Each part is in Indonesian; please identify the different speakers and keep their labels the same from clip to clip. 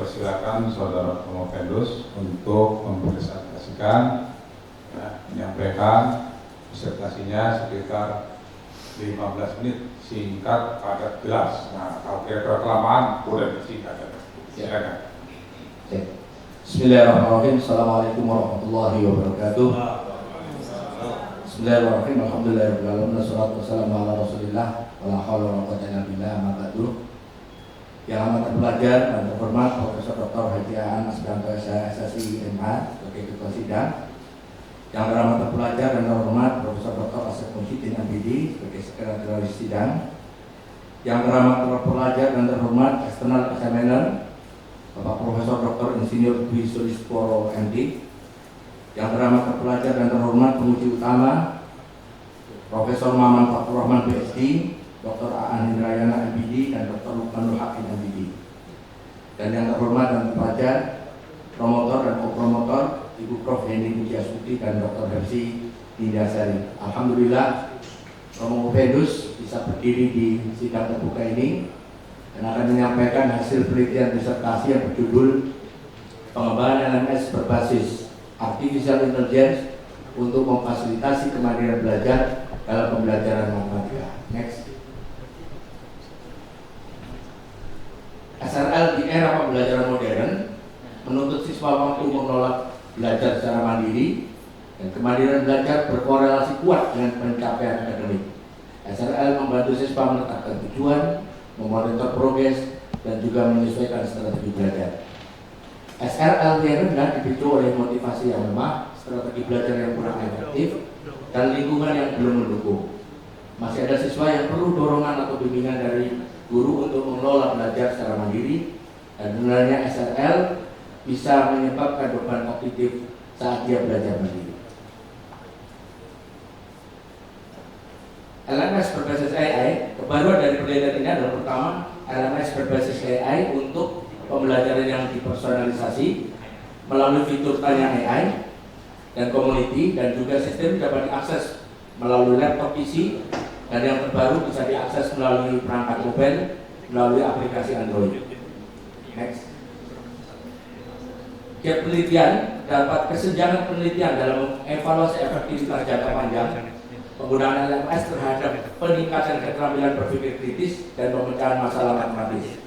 Speaker 1: persilakan Saudara Promovendus untuk mempresentasikan, menyampaikan disertasinya sekitar 15 menit, singkat, padat, jelas. Nah, kalau kira-kira kelamaan, boleh disingkat. Silakan.
Speaker 2: Bismillahirrahmanirrahim. Assalamualaikum warahmatullahi wabarakatuh. Bismillahirrahmanirrahim. Alhamdulillahirrahmanirrahim. Wassalatu wassalamu ala rasulillah. Wala hawla wa la quwwata illa billah. Ma ba'du. Yang amat terpelajar dan terhormat Profesor Dr. Haji Aan Asbianto SSI MH sebagai ketua sidang. Yang teramat terpelajar dan terhormat Profesor Dr. Asep Muhyiddin MPD sebagai sekretaris sidang. Yang teramat terpelajar dan terhormat External Examiner Bapak Profesor Dr. Insinyur Dwi Sulisporo MD. Yang teramat terpelajar dan terhormat penguji utama Profesor Maman Fathur Rahman PhD, Dr. Aan Indrayana MPD, dan Dr. Lukmanul Hakim MPD. Dan yang terhormat dan terpelajar promotor dan kopromotor Ibu Prof. Heni Pujiastuti dan Dr. Hersi Nindasari. Alhamdulillah Promovendus bisa berdiri di sidang terbuka ini dan akan menyampaikan hasil penelitian disertasi yang berjudul pengembangan LMS berbasis Artificial Intelligence untuk memfasilitasi kemandirian belajar dalam pembelajaran matematika. Next. SRL di era pembelajaran modern menuntut siswa mampu menolak belajar secara mandiri dan kemandirian belajar berkorelasi kuat dengan pencapaian akademik. SRL membantu siswa menetapkan tujuan, memonitor progres, dan juga menyesuaikan strategi belajar. SRL yang rendah dipicu oleh motivasi yang lemah, strategi belajar yang kurang efektif, dan lingkungan yang belum mendukung. Masih ada siswa yang perlu dorongan atau bimbingan dari guru untuk mengelola belajar secara mandiri, dan sebenarnya SRL bisa menyebabkan beban kognitif saat dia belajar mandiri. LMS berbasis AI, kebaruan dari penelitian ini adalah pertama, LMS berbasis AI untuk pembelajaran yang dipersonalisasi melalui fitur tanya AI dan community, dan juga sistem dapat diakses melalui laptop PC, dan yang terbaru bisa diakses melalui perangkat mobile melalui aplikasi Android. Next. Gap penelitian dapat kesenjangan penelitian dalam evaluasi efektivitas jangka panjang penggunaan LMS terhadap peningkatan keterampilan berpikir kritis dan pemecahan masalah matematis,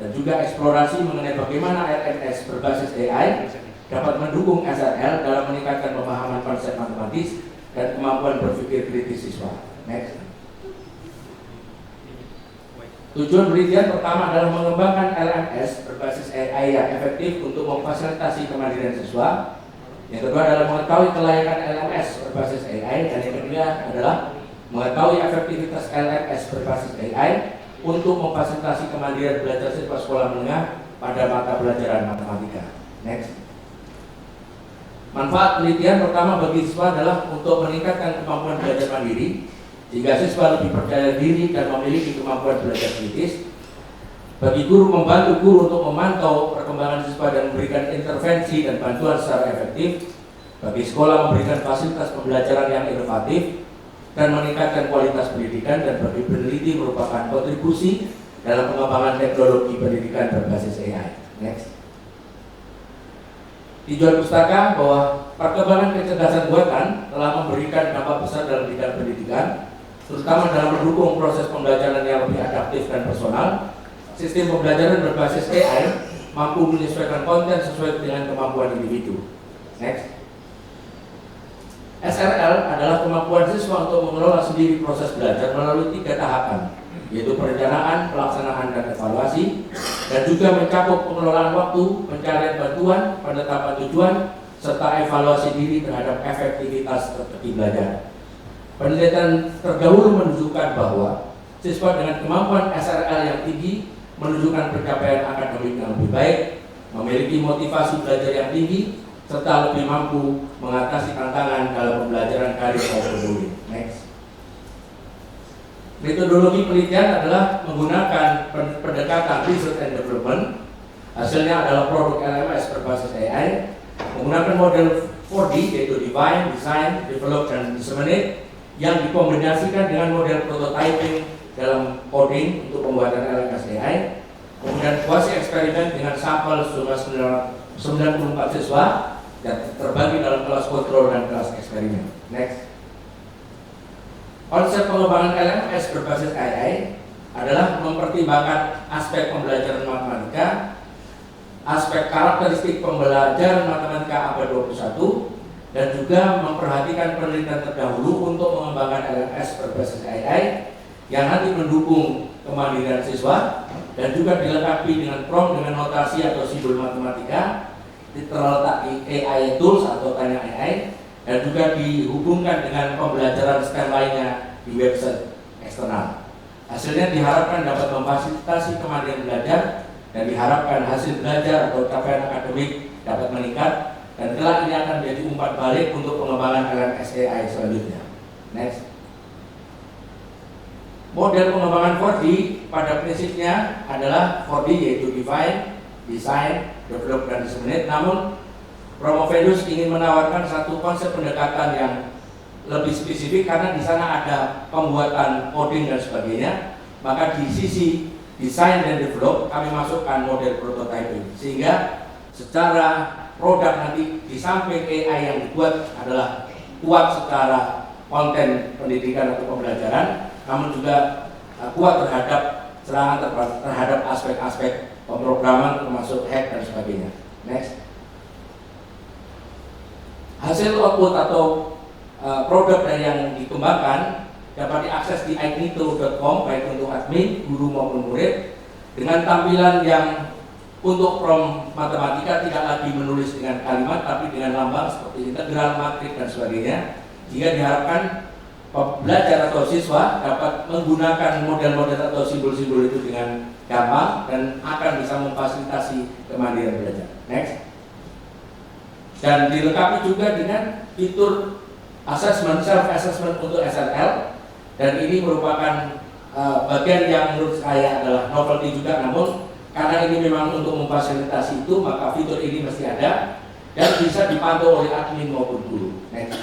Speaker 2: dan juga eksplorasi mengenai bagaimana LMS berbasis AI dapat mendukung SRL dalam meningkatkan pemahaman konsep matematis dan kemampuan berpikir kritis siswa. Next. Tujuan penelitian pertama adalah mengembangkan LMS berbasis AI yang efektif untuk memfasilitasi kemandirian siswa. Yang kedua adalah mengetahui kelayakan LMS berbasis AI, dan yang ketiga adalah mengetahui efektivitas LMS berbasis AI untuk memfasilitasi kemandirian belajar siswa sekolah menengah pada mata pelajaran matematika. Next. Manfaat penelitian pertama bagi siswa adalah untuk meningkatkan kemampuan belajar mandiri, jika siswa lebih percaya diri dan memiliki kemampuan belajar kritis. Bagi guru, membantu guru untuk memantau perkembangan siswa dan memberikan intervensi dan bantuan secara efektif. Bagi sekolah, memberikan fasilitas pembelajaran yang inovatif dan meningkatkan kualitas pendidikan. Dan bagi peneliti, merupakan kontribusi dalam pengembangan teknologi pendidikan berbasis AI. Next. Tujuan pustaka bahwa perkembangan kecerdasan buatan telah memberikan dampak besar dalam bidang pendidikan, terutama dalam mendukung proses pembelajaran yang lebih adaptif dan personal. Sistem pembelajaran berbasis AI mampu menyesuaikan konten sesuai dengan kemampuan individu. Next. SRL adalah kemampuan siswa untuk mengelola sendiri proses belajar melalui 3 tahapan, yaitu perencanaan, pelaksanaan, dan evaluasi, dan juga mencakup pengelolaan waktu, pencarian bantuan, penetapan tujuan, serta evaluasi diri terhadap efektivitas strategi belajar. Penelitian terdahulu menunjukkan bahwa siswa dengan kemampuan SRL yang tinggi menunjukkan pencapaian akademik yang lebih baik, memiliki motivasi belajar yang tinggi, serta lebih mampu mengatasi tantangan dalam pembelajaran karir maupun murid. Next. Metodologi penelitian adalah menggunakan pendekatan research and development. Hasilnya adalah produk LMS berbasis AI menggunakan model 4D, yaitu define, design, develop, dan disseminate, yang dikombinasikan dengan model prototyping dalam coding untuk pembuatan LMS AI. Kemudian kuasi eksperimen dengan sampel sejumlah 94 siswa yang terbagi dalam kelas kontrol dan kelas eksperimen. Next. Konsep pengembangan LMS berbasis AI adalah mempertimbangkan aspek pembelajaran matematika, aspek karakteristik pembelajaran matematika abad 21, dan juga memperhatikan penelitian terdahulu untuk mengembangkan LMS berbasis AI yang nanti mendukung kemandirian siswa dan juga dilengkapi dengan prompt dengan notasi atau simbol matematika, terletak di AI tools atau tanya AI, dan juga dihubungkan dengan pembelajaran STEM lainnya di website eksternal. Hasilnya diharapkan dapat memfasilitasi kemandirian belajar dan diharapkan hasil belajar atau capaian akademik dapat meningkat, dan kelak ini akan menjadi umpan balik untuk pengembangan LMS AI selanjutnya. Next. Model pengembangan 4D pada prinsipnya adalah 4D, yaitu define, design, develop, dan disseminate. Namun Promovedus ingin menawarkan satu konsep pendekatan yang lebih spesifik karena di sana ada pembuatan coding dan sebagainya. Maka di sisi design dan develop kami masukkan model prototyping, sehingga secara produk nanti di samping AI yang dibuat adalah kuat secara konten pendidikan atau pembelajaran, namun juga kuat terhadap serangan terhadap aspek-aspek pemrograman termasuk hack dan sebagainya. Next. Hasil output atau produk dari yang dikembangkan dapat diakses di ignito.com baik untuk admin, guru maupun murid, dengan tampilan yang untuk prompt matematika tidak lagi menulis dengan kalimat tapi dengan lambang seperti integral, matrik, dan sebagainya, jika diharapkan pembelajar atau siswa dapat menggunakan model-model atau simbol-simbol itu dengan gampang dan akan bisa memfasilitasi kemandirian belajar. Next. Dan dilengkapi juga dengan fitur assessment, self-assessment untuk SLL, dan ini merupakan bagian yang menurut saya adalah novelty juga, namun karena ini memang untuk memfasilitasi itu, maka fitur ini mesti ada dan bisa dipantau oleh admin maupun guru. Next.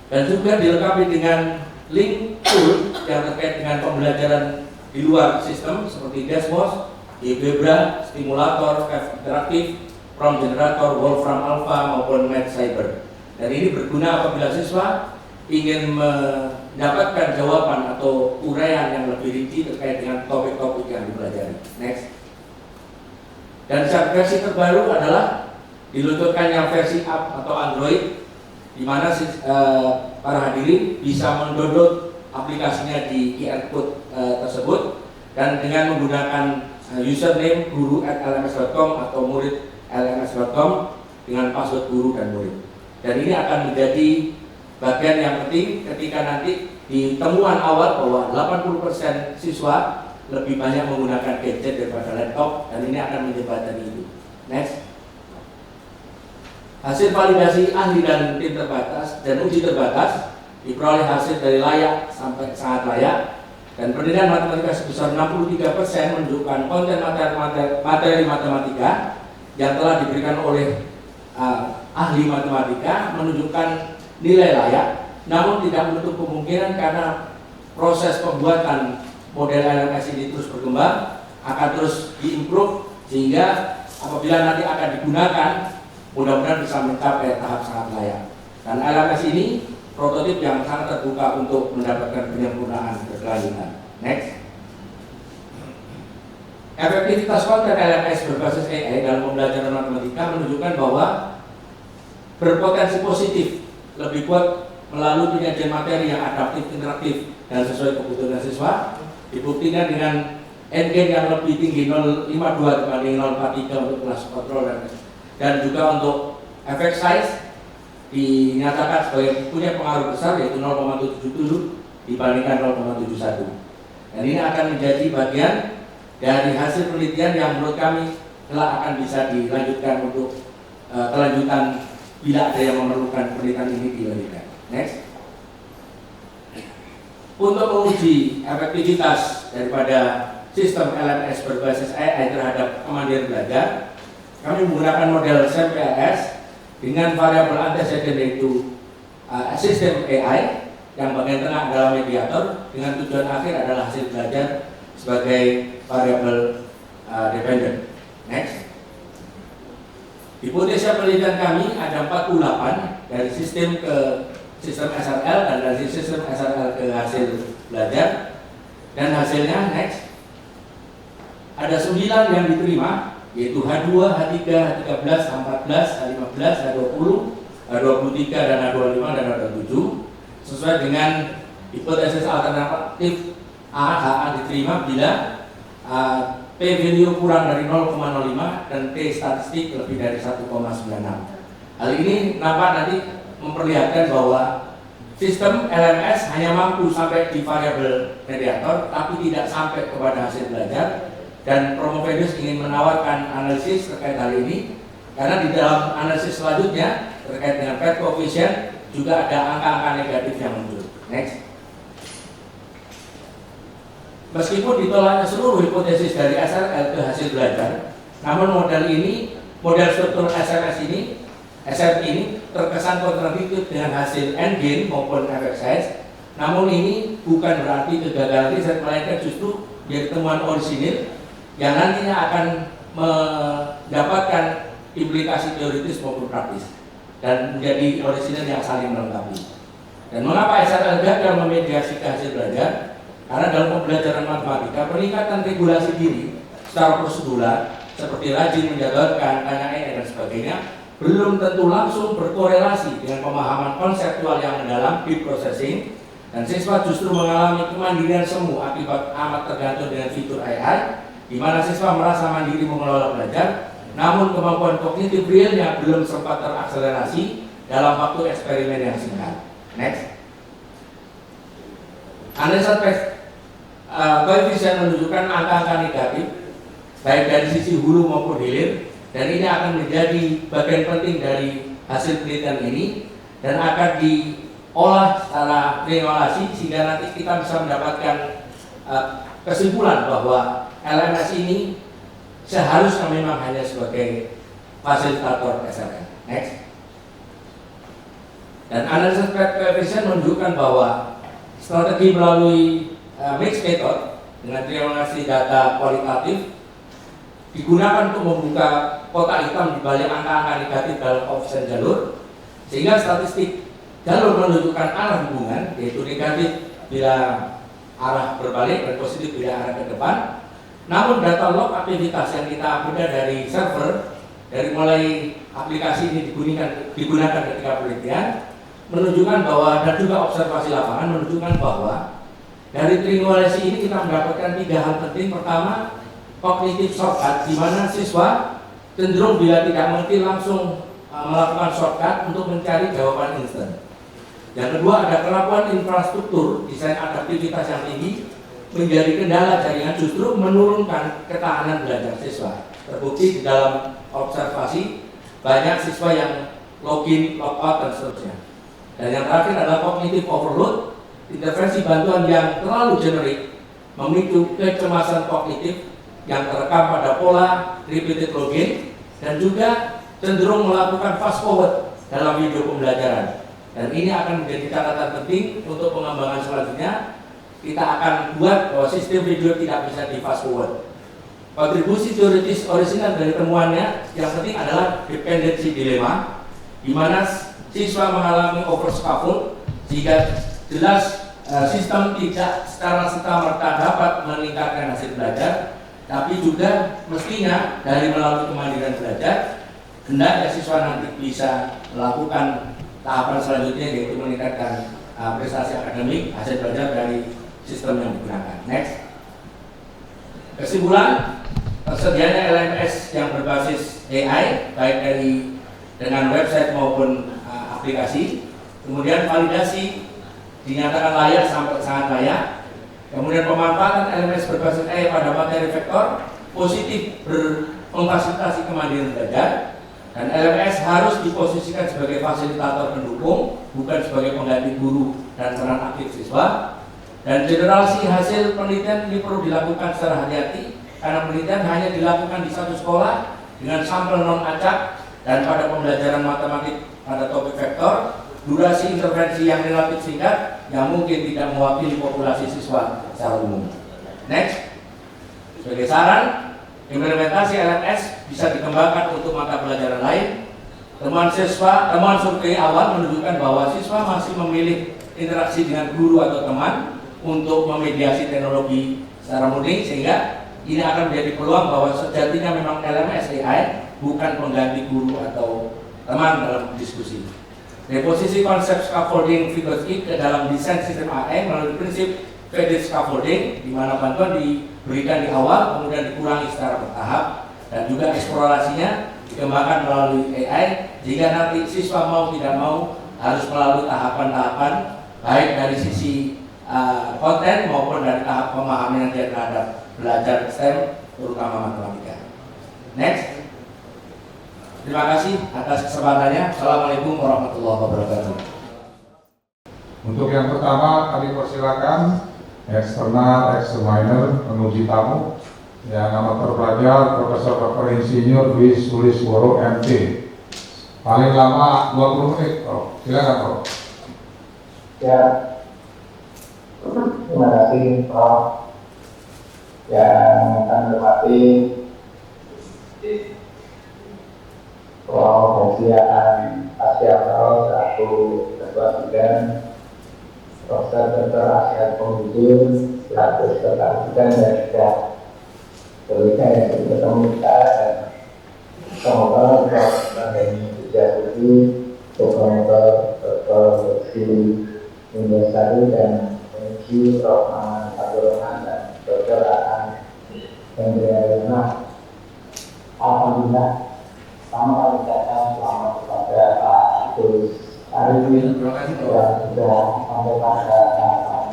Speaker 2: Dan juga dilengkapi dengan link tool yang terkait dengan pembelajaran di luar sistem seperti Desmos, Gebra, Stimulator, F Interaktif, Prompt Generator, Wolfram Alpha maupun MathCyber. Dan ini berguna apabila siswa ingin mendapatkan jawaban atau uraian yang lebih rinci terkait dengan topik-topik yang dipelajari. Next. Dan versi terbaru adalah diluncurkannya versi app atau Android, di mana para hadirin bisa mendownload aplikasinya di QR code tersebut, dan dengan menggunakan username guru@lms.com atau murid@lms.com dengan password guru dan murid. Dan ini akan menjadi bagian yang penting ketika nanti di temuan awal bahwa 80% siswa lebih banyak menggunakan gadget daripada laptop, dan ini akan menjembatani itu. Next. Hasil validasi ahli dan tim terbatas dan uji terbatas diperoleh hasil dari layak sampai sangat layak, dan penilaian matematika sebesar 63% menunjukkan konten materi matematika yang telah diberikan oleh ahli matematika menunjukkan nilai layak, namun tidak menutup kemungkinan karena proses pembuatan model LMS ini terus berkembang, akan terus diimprove, sehingga apabila nanti akan digunakan mudah-mudahan bisa mencapai tahap sangat layak. Dan LMS ini prototip yang sangat terbuka untuk mendapatkan penyempurnaan berkelanjutan. Next. Efektivitas konten LMS berbasis AI dalam pembelajaran matematika menunjukkan bahwa berpotensi positif, lebih kuat melalui penyajian materi yang adaptif, interaktif, dan sesuai kebutuhan siswa. Dibuktikan dengan N-gain yang lebih tinggi 0,52 dibanding 0,43 untuk kelas kontrol, dan juga untuk efek size dinyatakan sebagai punya pengaruh besar, yaitu 0,77 dibandingkan 0,71. Dan ini akan menjadi bagian dari hasil penelitian yang menurut kami telah akan bisa dilanjutkan untuk kelanjutan bila ada yang memerlukan penelitian ini dilanjutkan. Next. Untuk menguji efektivitas daripada sistem LMS berbasis AI terhadap kemandirian belajar, kami menggunakan model SAMPLS dengan variabel antecedent, yaitu sistem AI yang bagian tengah adalah mediator, dengan tujuan akhir adalah hasil belajar sebagai variabel dependent. Next. Hipotesa penelitian kami ada 48 dari sistem ke sistem SRL dan dari sistem SRL ke hasil belajar, dan hasilnya next ada 9 yang diterima, yaitu H2, H3, H13, H14, H15, H20, H23 dan H25 dan H27 sesuai dengan hipotesis alternatif A diterima bila P value kurang dari 0,05 dan T statistik lebih dari 1,96. Hal ini nampak nanti memperlihatkan bahwa sistem LMS hanya mampu sampai di variabel mediator tapi tidak sampai kepada hasil belajar, dan Promovedus ingin menawarkan analisis terkait hal ini karena di dalam analisis selanjutnya terkait dengan paired coefficient juga ada angka-angka negatif yang muncul. Next. Meskipun ditolaknya seluruh hipotesis dari SRL ke hasil belajar, namun model struktur SRS ini terkesan kontradiktif dengan hasil endgain maupun effect size. Namun ini bukan berarti kegagalan riset, melainkan justru menjadi temuan orisinil yang nantinya akan mendapatkan implikasi teoritis maupun praktis dan menjadi orisinil yang saling melengkapi. Dan mengapa SRL gagal memediasi hasil belajar? Karena dalam pembelajaran matematika, peningkatan regulasi diri secara prosedural seperti rajin menjadwalkan, tanya dan sebagainya belum tentu langsung berkorelasi dengan pemahaman konseptual yang mendalam deep processing, dan siswa justru mengalami kemandirian semu akibat amat tergantung dengan fitur AI, di mana siswa merasa mandiri mengelola belajar, namun kemampuan kognitif realnya belum sempat terakselerasi dalam waktu eksperimen yang singkat. Next. Analisa koefisien menunjukkan angka-angka negatif baik dari sisi hulu maupun hilir, dan ini akan menjadi bagian penting dari hasil penelitian ini dan akan diolah secara triangulasi sehingga nanti kita bisa mendapatkan kesimpulan bahwa LMS ini seharusnya memang hanya sebagai fasilitator SRL. Next. Dan analisis koefisien menunjukkan bahwa strategi melalui mixed method dengan triangulasi data kualitatif digunakan untuk membuka kotak hitam di balik angka-angka negatif dalam koefisien jalur, sehingga statistik jalur menunjukkan arah hubungan, yaitu negatif bila arah berbalik dan positif bila arah ke depan. Namun data log aktivitas yang kita ambil dari server dari mulai aplikasi ini digunakan ketika penelitian menunjukkan bahwa, dan juga observasi lapangan menunjukkan bahwa dari triangulasi ini kita mendapatkan 3 hal penting. Pertama, cognitive shortcut, di mana siswa cenderung bila tidak mengerti langsung melakukan shortcut untuk mencari jawaban instan. Yang kedua, ada kelakuan infrastruktur desain adaptivitas yang tinggi menjadi kendala jaringan, justru menurunkan ketahanan belajar siswa. Terbukti di dalam observasi banyak siswa yang login, logout dan seterusnya. Dan yang terakhir adalah cognitive overload, intervensi bantuan yang terlalu generik memicu kecemasan kognitif yang terekam pada pola repeated login dan juga cenderung melakukan fast forward dalam video pembelajaran. Dan ini akan menjadi catatan penting untuk pengembangan selanjutnya. Kita akan buat bahwa sistem video tidak bisa di fast forward. Kontribusi teoritis orisinal dari temuannya yang penting adalah dependency dilema, di mana siswa mengalami over scaffold sehingga jelas sistem tidak secara serta-merta dapat meningkatkan hasil belajar, tapi juga mestinya dari melalui kemandirian belajar hendaknya siswa nanti bisa melakukan tahapan selanjutnya, yaitu meningkatkan prestasi akademik hasil belajar dari sistem yang digunakan. Next. Kesimpulan, tersedianya LMS yang berbasis AI baik dengan website maupun aplikasi, kemudian validasi dinyatakan layak sampai sangat layak, kemudian pemanfaatan LMS berbasis AI pada materi vektor positif memfasilitasi kemandirian belajar, dan LMS harus diposisikan sebagai fasilitator pendukung bukan sebagai pengganti guru dan peran aktif siswa. Dan generasi hasil penelitian ini perlu dilakukan secara hati-hati karena penelitian hanya dilakukan di satu sekolah dengan sampel non acak, dan pada pembelajaran matematik pada topik vektor durasi intervensi yang relatif singkat yang mungkin tidak mewakili populasi siswa secara umum. Next. Sebagai saran, implementasi LMS bisa dikembangkan untuk mata pelajaran lain. Temuan survei awal menunjukkan bahwa siswa masih memilih interaksi dengan guru atau teman untuk memediasi teknologi secara murni, sehingga ini akan menjadi peluang bahwa sejatinya memang LMS AI bukan pengganti guru atau teman dalam diskusi. Reposisi konsep scaffolding figure ke dalam desain sistem AI melalui prinsip phased scaffolding, di mana bantuan diberikan di awal, kemudian dikurangi secara bertahap, dan juga eksplorasinya dikembangkan melalui AI, jika nanti siswa mau tidak mau harus melalui tahapan-tahapan, baik dari sisi konten maupun dari tahap pemahaman yang dia terhadap belajar STEM, terutama matematika. Next. Terima kasih atas kesempatannya. Assalamualaikum warahmatullahi wabarakatuh.
Speaker 1: Untuk yang pertama, kami persilakan eksternal examiner penguji tamu yang amat terpelajar Profesor Dr. Insinyur Dwi Sulisworo MT. Paling lama 20 menit, Prof. Silakan, Prof.
Speaker 3: Ya, terima kasih, Prof. Yang kami hormati Prof. Hadian Asyafro selaku Ketua Bidang, Profesor Dr. Asyad Pemujur selaku Ketua Bidang, dan juga kolega yang sudah bertemu kita, dan semoga Profesor Heni Sujatuti, Promotor Dr. Beksi Indosari, dan Penguji Prof. Maman Abdurrahman dan Dr. Aan Hendriana. Alhamdulillah, selamat ucapkan selamat kepada Pak Gus Arifin yang sudah sampai pada tahapan.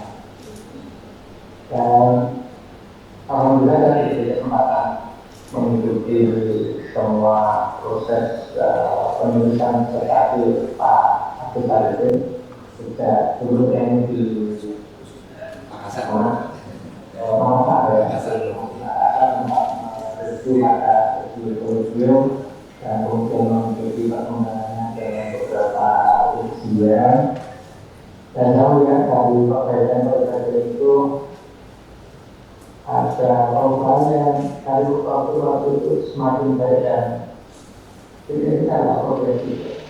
Speaker 3: Dan alhamdulillah saya diberi kesempatan mengikuti semua proses penulisan sertasi Pak Agus Arifin sejak dulu yang di Makassar dan untuk mengikuti perkembangannya dengan beberapa ujian. Dan saya melihat dari perbedaan itu ada perubahan yang dari waktu itu semakin baik, dan ini adalah progresif.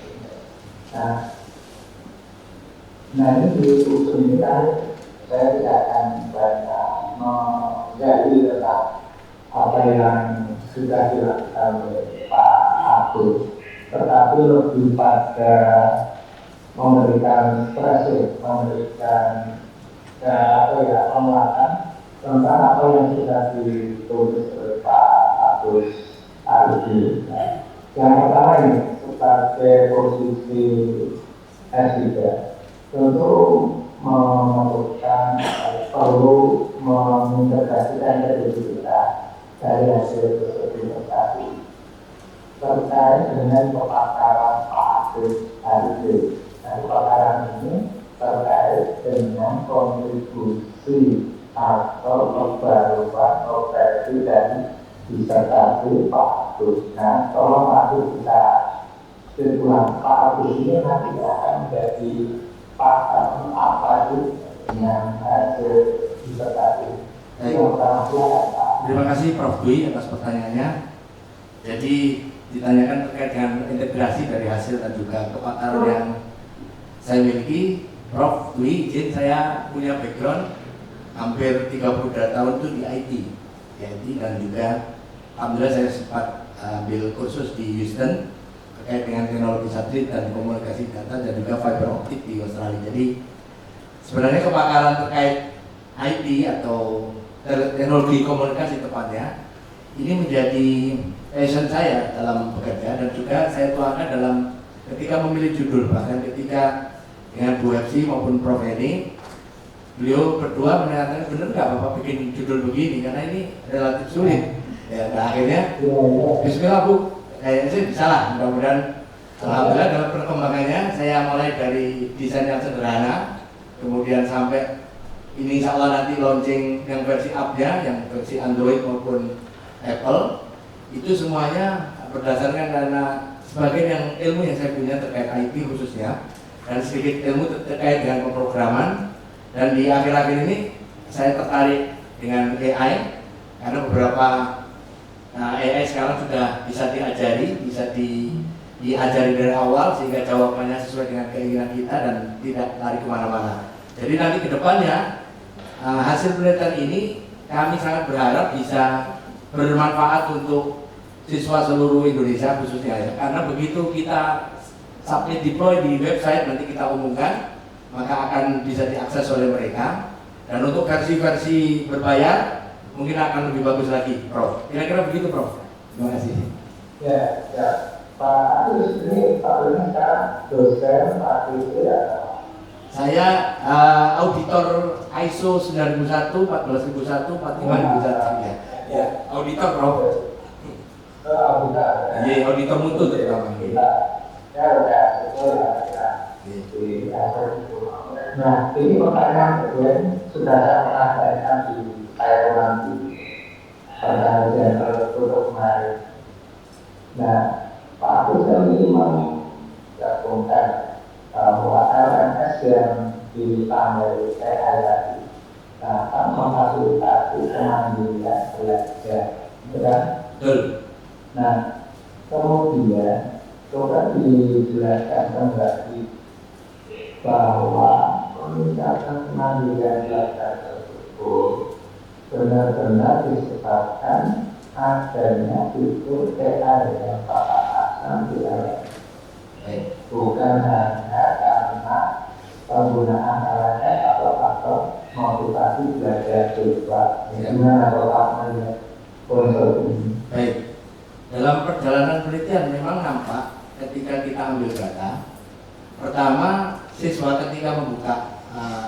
Speaker 3: Nah ini di usul ini kan saya tidak akan banyak menggali tentang apa yang sudah dilakukan oleh Pak Agus, tetapi lebih pada memberikan pressure, memberikan penguatan tentang apa yang sudah ditulis oleh Pak Agus Arifin. Yang pertama ini sebagai posisi S3 tentu memerlukan perlu mengintegrasikan kredibilitas dari hasil investasi terkait dengan pepakaran Pak Agus Arifin. Dan pepakaran ini terkait dengan kontribusi atau perubahan profesi dari disertasi Pak Agus. Nah, tolong Pak Agus bisa kesimpulan Pak Agus ini nanti akan menjadi pakar apa itu dengan hasil disertasi.
Speaker 2: Terima kasih Prof. Dwi atas pertanyaannya. Jadi ditanyakan terkait dengan integrasi dari hasil dan juga kepakaran yang saya miliki. Prof. Dwi, izin saya punya background hampir 32 tahun itu di IT, dan juga alhamdulillah saya sempat ambil kursus di Houston terkait dengan teknologi satelit dan komunikasi data dan juga fiber optik di Australia. Jadi sebenarnya kepakaran terkait IT atau teknologi komunikasi tepatnya ini menjadi passion saya dalam bekerja, dan juga saya tuangkan dalam ketika memilih judul. Bahkan ketika dengan Bu Hepsi maupun Prof. Heni, beliau berdua menyatakan benar nggak Bapak bikin judul begini karena ini relatif sulit. Ya, nah akhirnya Bismillah Bu, kayaknya sih bisa lah. Mudah-mudahan alhamdulillah dalam perkembangannya saya mulai dari desain yang sederhana, kemudian sampai ini insya Allah nanti launching yang versi up-nya, yang versi Android maupun Apple, itu semuanya berdasarkan karena sebagian yang ilmu yang saya punya terkait IT khususnya, dan sedikit ilmu terkait dengan pemrograman. Dan di akhir-akhir ini saya tertarik dengan AI karena beberapa AI sekarang sudah bisa diajari, bisa diajari dari awal sehingga jawabannya sesuai dengan keinginan kita dan tidak lari kemana-mana. Jadi nanti ke depannya hasil penelitian ini kami sangat berharap bisa bermanfaat untuk siswa seluruh Indonesia khususnya ya. Karena begitu kita submit deploy di website nanti kita umumkan, maka akan bisa diakses oleh mereka. Dan untuk versi-versi berbayar mungkin akan lebih bagus lagi, Prof. Kira-kira begitu, Prof. Terima kasih.
Speaker 3: Ya, ya. Pak Agus ini Pak Agus sekarang dosen Pak Agus ya.
Speaker 2: Saya auditor ISO 9001, 14001, 45001 ya. Ya, auditor, Prof.
Speaker 3: Auditor.
Speaker 2: Iya, auditor mutu terutama.
Speaker 3: Ya udah, betul ya. Nah, ini pertanyaan kedua sudah saya pernah tanyakan di Taiwan di pertanyaan tertutup kemarin. Nah, Pak Agus ini menggabungkan bahwa LMS yang ditandai AI tadi akan memfasilitasi kemandirian belajar, kan?
Speaker 2: Betul.
Speaker 3: Nah, kemudian coba dijelaskan kembali bahwa peningkatan kemandirian belajar tersebut benar-benar disebabkan adanya fitur AI yang Bapak Hasan bilang, bukan hanya karena penggunaan LMS atau faktor motivasi belajar siswa. Gimana Bapak melihat unsur ini?
Speaker 2: Baik. Dalam perjalanan penelitian memang nampak ketika kita ambil data, pertama siswa ketika membuka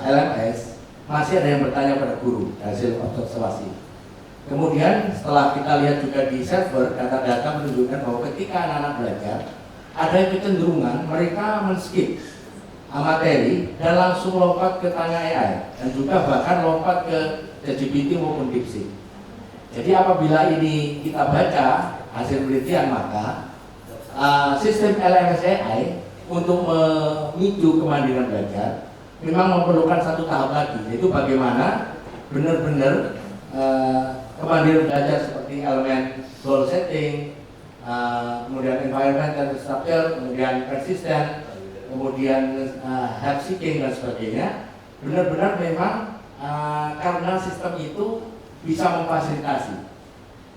Speaker 2: LMS masih ada yang bertanya pada guru hasil observasi. Kemudian setelah kita lihat juga di server, data-data menunjukkan bahwa ketika anak-anak belajar ada kecenderungan mereka men-skip materi dan langsung lompat ke tanya AI dan juga bahkan lompat ke ChatGPT maupun DeepSeek. Jadi apabila ini kita baca hasil penelitian, maka sistem LMS AI untuk memicu kemandirian belajar memang memerlukan satu tahap lagi, yaitu bagaimana benar-benar kemandirian belajar seperti elemen goal setting, kemudian environment dan structure, kemudian persisten, kemudian help seeking dan sebagainya, benar-benar memang karena sistem itu bisa memfasilitasi.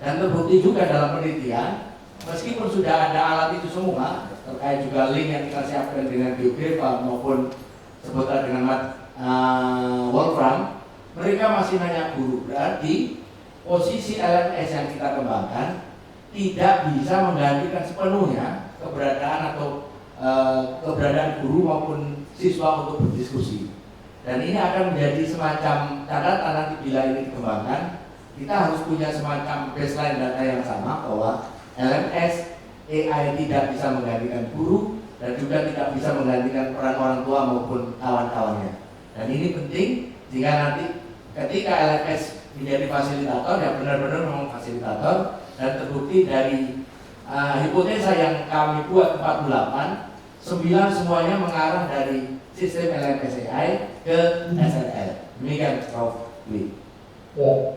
Speaker 2: Dan terbukti juga dalam penelitian, meskipun sudah ada alat itu semua, terkait juga link yang kita siapkan dengan GeoGraph maupun sebutan dengan Wolfram, mereka masih nanya guru. Berarti posisi LMS yang kita kembangkan tidak bisa menggantikan sepenuhnya keberadaan atau keberadaan guru maupun siswa untuk berdiskusi. Dan ini akan menjadi semacam catatan nanti bila ini dikembangkan, kita harus punya semacam baseline data yang sama bahwa LMS AI tidak bisa menggantikan guru dan juga tidak bisa menggantikan peran orang tua maupun kawan-kawannya. Dan ini penting jika nanti ketika LMS menjadi fasilitator, ya benar-benar memang fasilitator, dan terbukti dari hipotesa yang kami buat 48, 9 semuanya mengarah dari sistem LMS AI ke SLL. Demikian Prof. Lee.
Speaker 3: Ya,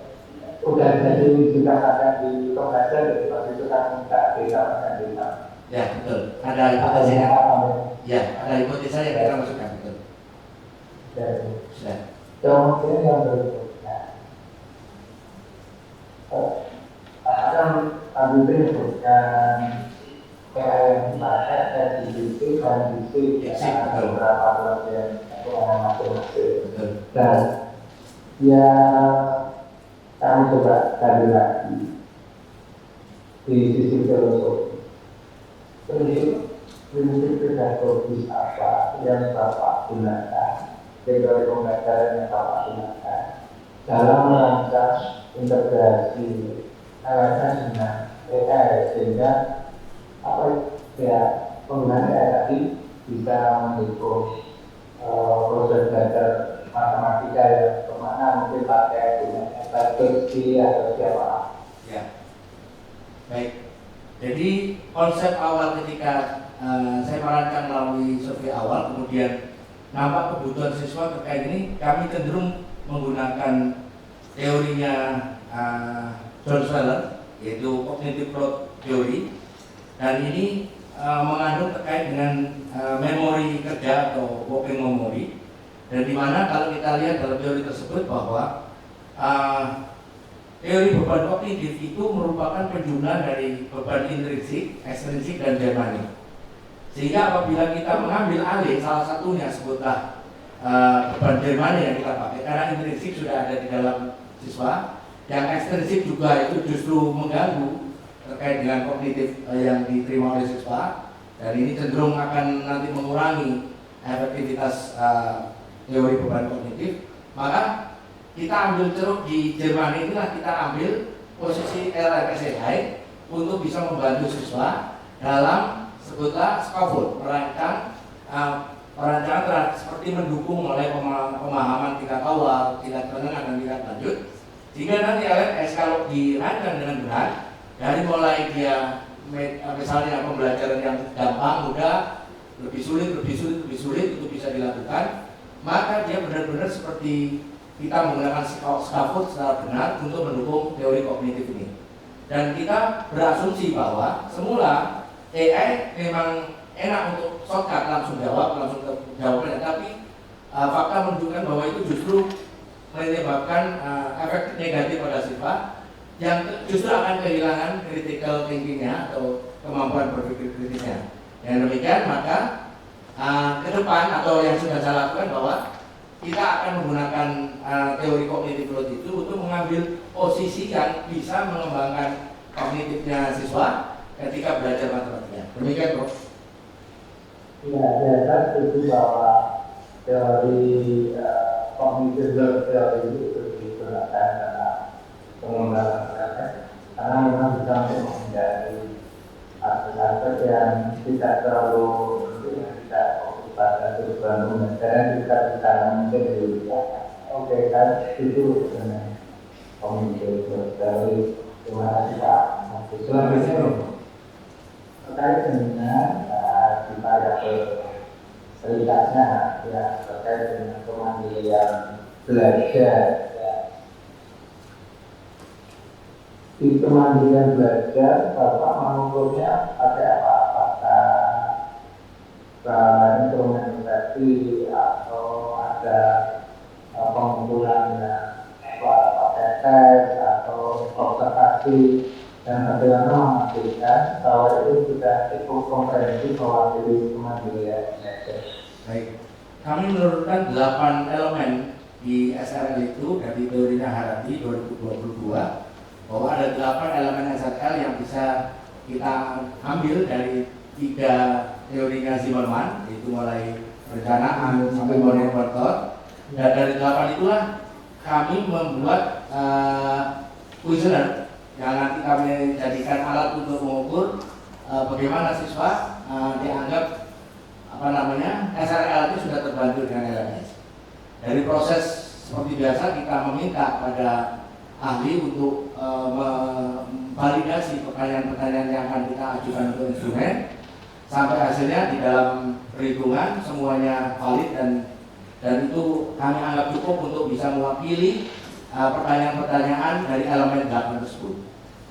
Speaker 3: udah jadi dikatakan di pembelajaran dari waktu itu kan minta data dan data.
Speaker 2: Ya betul. Ada hipotesa. Ya, ada hipotesa yang kita masukkan, betul.
Speaker 3: Ya.
Speaker 2: Sudah.
Speaker 3: Kemudian yang berikutnya, akan tadi disebutkan yang dipakai dari dan ada beberapa bagian yang masing-masing. Dan ya kami coba cari lagi di sisi filosofi. Prinsip pedagogis apa yang Bapak gunakan, teori pembelajaran yang Bapak gunakan dalam merancang integrasi LMS dengan AI sehingga apa ya penggunaan AI tadi bisa mendukung proses belajar matematika yang kemana mungkin pakai metode atau siapa.
Speaker 2: Ya, baik. Jadi konsep awal ketika saya merancang melalui survei awal, kemudian nampak kebutuhan siswa terkait ini, kami cenderung menggunakan teorinya John Searle, yaitu Cognitive Growth Theory, dan ini mengandung terkait dengan memori kerja atau working memory, dan dimana kalau kita lihat dalam teori tersebut bahwa teori beban kognitif itu merupakan penjumlahan dari beban intrinsik, ekstrinsik, dan Germani. Sehingga apabila kita mengambil alih salah satunya, sebutlah beban Germani yang kita pakai, karena intrinsik sudah ada di dalam siswa, yang ekstrinsik juga itu justru mengganggu terkait dengan kognitif yang diterima oleh siswa, dan ini cenderung akan nanti mengurangi efektivitas teori beban kognitif. Maka kita ambil ceruk di Jerman inilah, kita ambil posisi LMSI untuk bisa membantu siswa dalam sebutlah scaffold, perancangan seperti mendukung mulai pemahaman tingkat awal, tingkat menengah, dan tingkat lanjut, sehingga nanti LMS kalau dirancang dengan benar, dari mulai dia misalnya pembelajaran yang gampang, mudah, lebih sulit itu bisa dilakukan, maka dia benar-benar seperti kita menggunakan scaffold secara benar untuk mendukung teori kognitif ini. Dan kita berasumsi bahwa semula AI memang enak untuk shortcut, langsung ke jawabannya, tapi fakta menunjukkan bahwa itu justru menyebabkan efek negatif pada siswa yang justru akan kehilangan critical thinking-nya atau kemampuan berpikir kritisnya. Yang demikian, maka ke depan atau yang sudah saya lakukan bahwa kita akan menggunakan teori kognitif growth itu untuk mengambil posisi yang bisa mengembangkan kognitifnya siswa ketika belajar matematika. Demikian, Prof.
Speaker 3: Ya, saya setuju bahwa teori kognitif growth theory itu digunakan dalam pengembangan proses, karena memang bisa untuk menghindari aspek-aspek yang tidak terlalu tidak fokus pada tujuan umum, dan juga bisa mungkin diusahakan. Oke, kan itu sebenarnya kognitif growth theory. Terima kasih Pak. Selanjutnya terkait dengan di variabel perintahnya ya, terkait dengan kemandirian belajar. Di kemandirian belajar, Bapak mengukurnya pakai apa? Apakah instrumentasi atau ada pengukuran yang pakai tes atau observasi, dan bagaimana memastikan bahwa itu sudah cukup komprehensif mewakili kemandirian belajar?
Speaker 2: Baik, kami menurunkan 8 elemen di SRL itu dari teorinya Harari 2022, bahwa ada 8 elemen SRL yang bisa kita ambil dari 3 teorinya Zimmerman, yaitu mulai perencanaan sampai motor. Dan dari 8 itulah kami membuat kuesioner yang nanti kami jadikan alat untuk mengukur bagaimana siswa dianggap SRL itu sudah terbantu dengan LMS. Dari proses seperti biasa, kita meminta pada ahli untuk memvalidasi pertanyaan-pertanyaan yang akan kita ajukan untuk instrumen, sampai hasilnya di dalam perhitungan semuanya valid, dan itu kami anggap cukup untuk bisa mewakili pertanyaan-pertanyaan dari elemen 8 tersebut.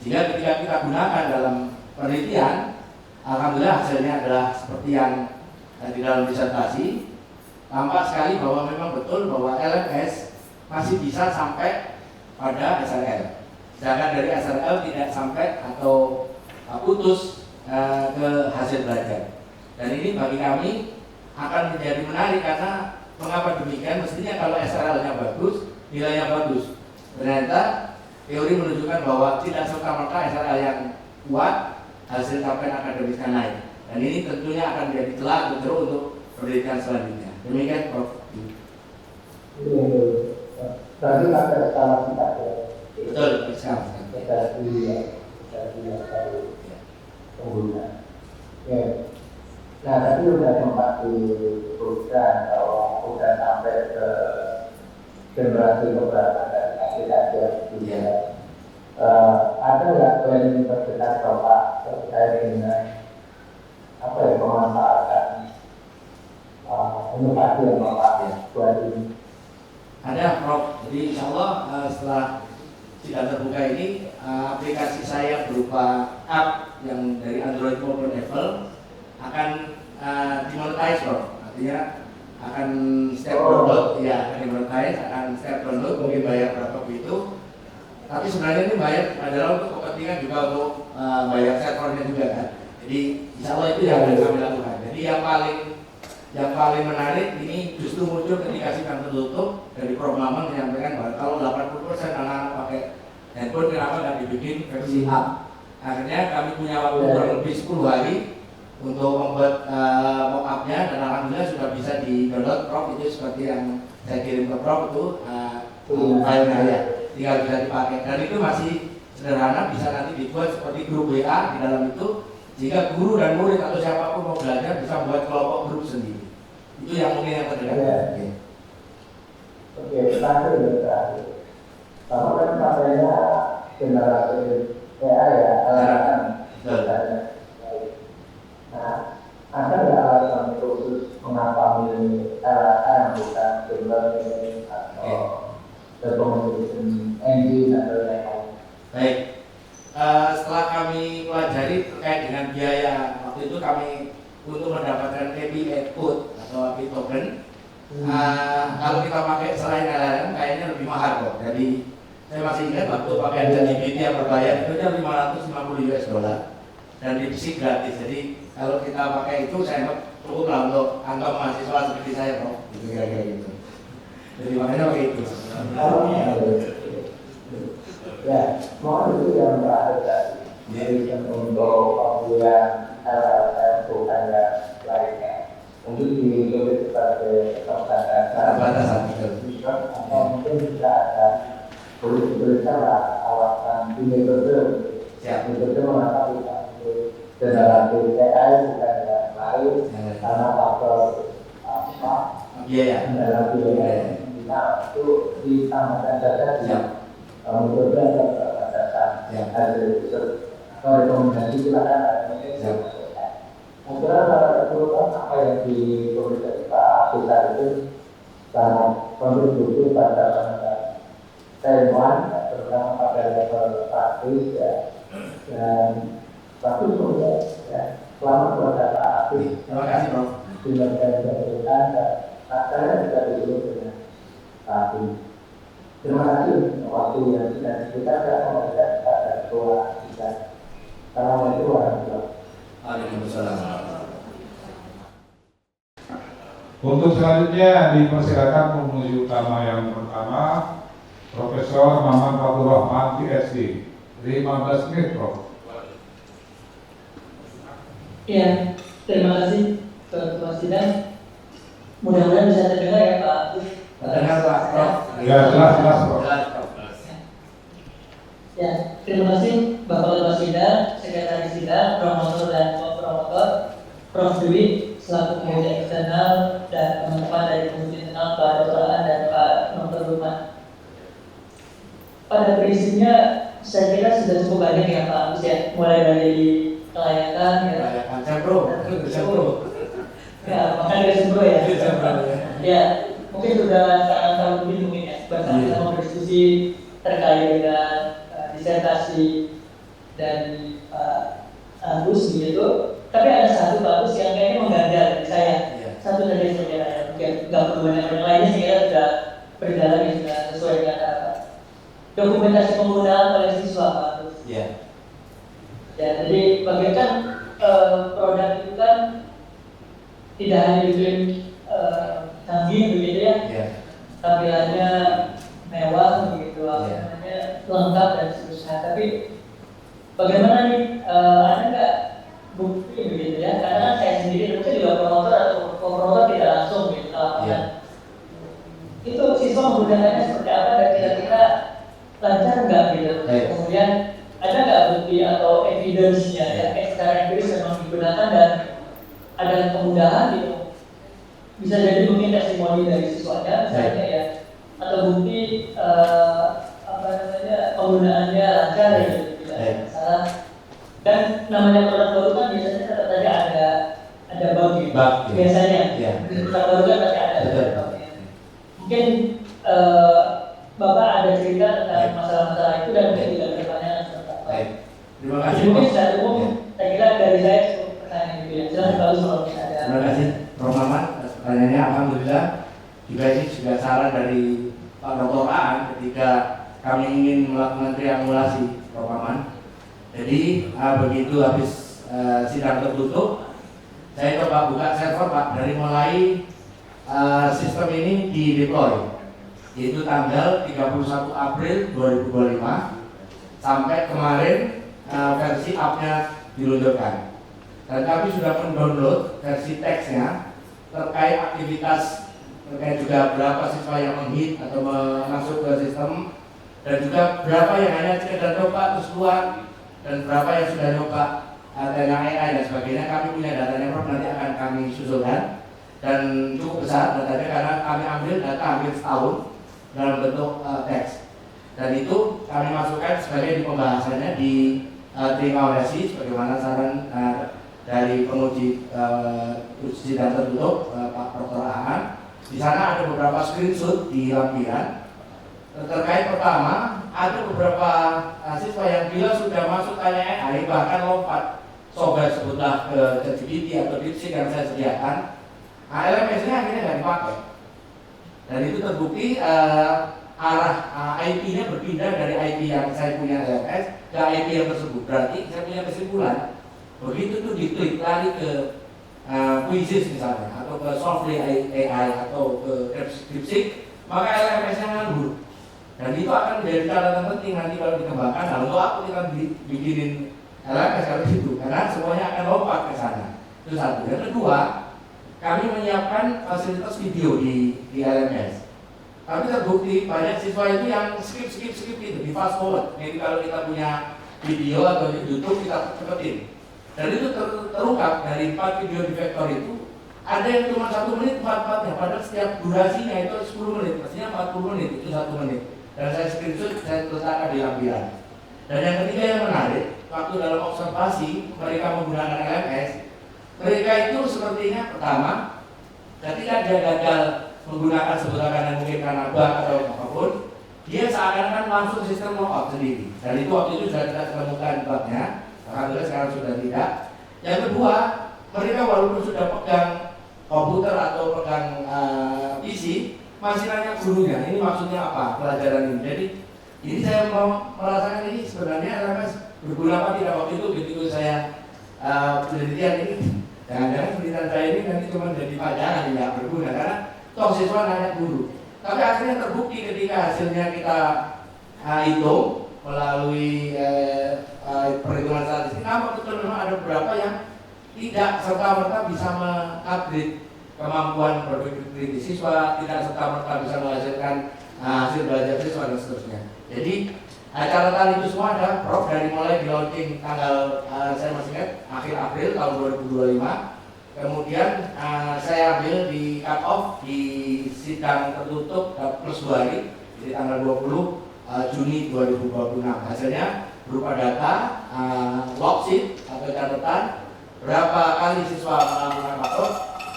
Speaker 2: Sehingga ketika kita gunakan dalam penelitian, alhamdulillah hasilnya adalah seperti yang di dalam disertasi. Tampak sekali bahwa memang betul bahwa LMS masih bisa sampai pada SRL, sedangkan dari SRL tidak sampai atau putus ke hasil belajar. Dan ini bagi kami akan menjadi menarik, karena mengapa demikian? Mestinya kalau SRL-nya bagus, nilainya bagus. Ternyata teori menunjukkan bahwa tidak serta-merta SRL yang kuat hasil capaian akademisnya naik. Dan ini tentunya akan menjadi celah untuk pendidikan selanjutnya. Demikian, Prof.
Speaker 3: Tadi ada skala kita ya.
Speaker 2: Betul, bisa.
Speaker 3: Kita pengguna. Ya. Nah, tadi sudah sempat disebutkan bahwa sudah sampai ke generasi keberapa dari aplikasi ya. Ada nggak planning terdekat Bapak terkait dengan pemanfaatan inovasi yang Bapak buat ini?
Speaker 2: Ada, Prof. Jadi insya Allah setelah sidang terbuka ini aplikasi saya berupa app yang dari Android maupun Apple akan dimonetize, bro. Artinya akan setiap download ya akan dimonetize, akan setiap download mungkin bayar berapa begitu. Tapi sebenarnya ini bayar adalah untuk kepentingan juga untuk bayar servernya juga kan. Jadi insya Allah itu yang akan kami lakukan. Jadi yang paling menarik ini justru muncul ketika sidang tertutup dari Prof. Maman menyampaikan bahwa kalau 80% anak-anak pakai handphone kenapa nggak dibikin versi app. Akhirnya kami punya waktu kurang lebih 10 hari untuk membuat mock-up-nya dan alhamdulillah sudah bisa di-download. Prof, itu seperti yang saya kirim ke Prof itu filenya ya, tinggal bisa dipakai dan itu masih sederhana, bisa nanti dibuat seperti grup WA di dalam itu jika guru dan murid atau siapapun mau belajar bisa membuat kelompok grup sendiri. Itu yang mungkin yang terdekat.
Speaker 3: Oke, terakhir. Kamu kan katanya generasi AI ya, alasan. Nah, ada nggak alasan khusus mengapa milih LLM bukan deep learning atau recommendation engine atau yang lain?
Speaker 2: Baik. Setelah kami pelajari terkait dengan biaya, waktu itu kami untuk mendapatkan API output atau API token, kalau kita pakai selain LLM kayaknya lebih mahal kok. Jadi saya masih ingat waktu pakai ChatGPT yang berbayar itu aja $550 dan DeepSeek gratis. Jadi kalau kita pakai itu saya cukup lah untuk angka mahasiswa seperti saya kok, gitu kira-kira gitu. Jadi makanya pakai itu.
Speaker 3: Ya, mohon itu yang terakhir tadi. Jadi untuk pembelian LLM bukan yang lainnya. Mungkin ditulis sebagai
Speaker 2: Batasan
Speaker 3: atau mungkin bisa ada tulisanlah alasan ini betul. Ini betul mengapa kita generatif AI bukan yang lain karena faktor
Speaker 2: biaya.
Speaker 3: Biaya itu ditambahkan saja. Kemudian berdasarkan hasil rekomendasi silakan ada mungkin apa yang dikomunikasi Pak Abdullah itu sangat kontribusi pada Taiwan terutama pada level praktis ya dan bagus kemudian ya selamat buat Pak Abdullah.
Speaker 2: Terima kasih Prof.
Speaker 3: Diberikan dan saya juga dulu dengan Pak Abdullah. Terima kasih waktu yang sudah kita memberikan kepada ketua kita. Assalamualaikum warahmatullahi wabarakatuh.
Speaker 2: Waalaikumsalam.
Speaker 1: Untuk selanjutnya dipersilakan penguji utama yang pertama, Profesor Maman Fathur Rahman, PhD. 15 menit, Prof.
Speaker 4: Ya, terima kasih Ketua Sidang. Mudah-mudahan bisa terdengar ya Pak.
Speaker 2: Terdengar Pak Prof.
Speaker 1: Ya, jelas, Prof.
Speaker 4: Ya, terima kasih Bapak Ketua Sidang, Sekretaris Sidang, Promotor dan Promotor, Prof. Dwi, selaku penguji eksternal dan teman-teman dari penguji internal Pak Doktoran dan Pak Dr. Lukman. Pada prinsipnya saya kira sudah cukup banyak ya Pak Agus ya, mulai dari kelayakan ya. Ya, makanya dari sembro ya. Ya, mungkin sudah sangat tahun lebih mungkin ya, bahkan kita mau berdiskusi terkait dengan disertasi dari Pak Agus gitu. Tapi ada satu Pak Agus yang kayaknya mengganjal dari saya. Satu dari saya kira ya, mungkin nggak perlu banyak yang lainnya saya kira sudah berjalan ya, sudah sesuai dengan dokumentasi penggunaan oleh siswa Pak Agus. Ya, jadi bagaimana produk itu kan tidak hanya dibikin canggih begitu ya, tampilannya mewah begitu, namanya lengkap dan seterusnya. Tapi bagaimana nih, ada nggak bukti begitu ya? Karena kan saya sendiri tentu juga promotor atau promotor tidak langsung gitu lapangan. Itu siswa menggunakannya seperti apa dan kira-kira lancar nggak gitu? Kemudian ada nggak bukti atau evidence-nya ya, secara empiris memang digunakan dan ada kemudahan gitu? Bisa jadi mungkin testimoni dari siswanya misalnya ya, atau bukti penggunaannya lancar ya gitu, tidak ada masalah. Dan namanya produk baru kan biasanya tetap saja ada bug gitu. Biasanya produk baru kan pasti ada bugnya. Mungkin Bapak ada cerita tentang masalah-masalah itu dan mungkin juga ada pertanyaan bagus kalau misalnya ada.
Speaker 2: Terima kasih Prof. Maman atas pertanyaannya. Alhamdulillah juga ini juga saran dari Pak Dr. Aan ketika kami ingin melakukan triangulasi, Prof. Maman. Jadi begitu habis sidang tertutup, saya coba buka server Pak, dari mulai sistem ini di deploy, yaitu tanggal 31 April 2025 sampai kemarin versi up-nya diluncurkan. Dan kami sudah mendownload versi teksnya terkait aktivitas, terkait juga berapa siswa yang menghit atau masuk ke sistem, dan juga berapa yang hanya sekedar coba terus keluar, dan berapa yang sudah coba dengan AI dan sebagainya. Kami punya datanya Prof, nanti akan kami susulkan, dan cukup besar datanya karena kami ambil data hampir setahun dalam bentuk teks, dan itu kami masukkan sebagai di pembahasannya di triangulasi sebagaimana saran dari penguji sidang tertutup Pak Dr. Aan. Di sana ada beberapa screenshot di lampiran terkait. Pertama, ada beberapa siswa yang bila sudah masuk tanya AI bahkan lompat sobat sebutlah ke ChatGPT atau DeepSeek yang saya sediakan, LMS-nya akhirnya nggak dipakai, dan itu terbukti arah IP-nya berpindah dari IP yang saya punya LMS ke IP yang tersebut. Berarti saya punya kesimpulan, begitu tuh diklik lari ke Quizzes misalnya, atau ke Softly AI atau ke DeepSeek, maka LMS-nya nganggur. Dan itu akan menjadi catatan penting nanti kalau dikembangkan. Nah, untuk aku kita bikinin LMS kalau itu, karena semuanya akan lompat ke sana. Itu satu. Yang kedua, kami menyiapkan fasilitas video di LMS. Tapi terbukti banyak siswa itu yang skip gitu, di fast forward. Jadi kalau kita punya video atau di YouTube kita cepetin. Dan itu terungkap dari 4 video di vektor itu, ada yang cuma 1 menit 4-4-nya, padahal setiap durasinya itu 10 menit, pastinya 40 menit, itu 1 menit. Dan saya screenshot, saya letakkan di lampiran. Dan yang ketiga yang menarik, waktu dalam observasi mereka menggunakan LMS, mereka itu sepertinya pertama, ketika dia gagal menggunakan sebutan mungkin karena bug atau apapun, dia seakan-akan langsung sistem logout sendiri. Dan itu waktu itu sudah tidak menemukan bugnya. Alhamdulillah sekarang sudah tidak. Yang kedua, mereka walaupun sudah pegang komputer atau pegang PC, masih nanya gurunya, ini maksudnya apa pelajaran ini. Jadi ini saya mau merasakan ini sebenarnya LMS berguna apa tidak. Waktu itu begitu saya penelitian ini, jangan-jangan penelitian saya ini nanti cuma jadi pajangan, tidak berguna karena toh siswa nanya guru. Tapi akhirnya terbukti ketika hasilnya kita hitung melalui perhitungan statistik, nampak betul memang ada beberapa yang tidak serta-merta bisa mengupgrade kemampuan berpikir kritis siswa, tidak serta-merta bisa menghasilkan hasil belajar siswa dan seterusnya. Jadi catatan itu semua ada Prof dari mulai di launching tanggal saya masih ingat akhir April tahun 2025. Kemudian saya ambil di cut off di sidang tertutup plus 2 hari, jadi tanggal 20 Juni 2026. Hasilnya berupa data log sheet atau catatan berapa kali siswa melakukan faktor,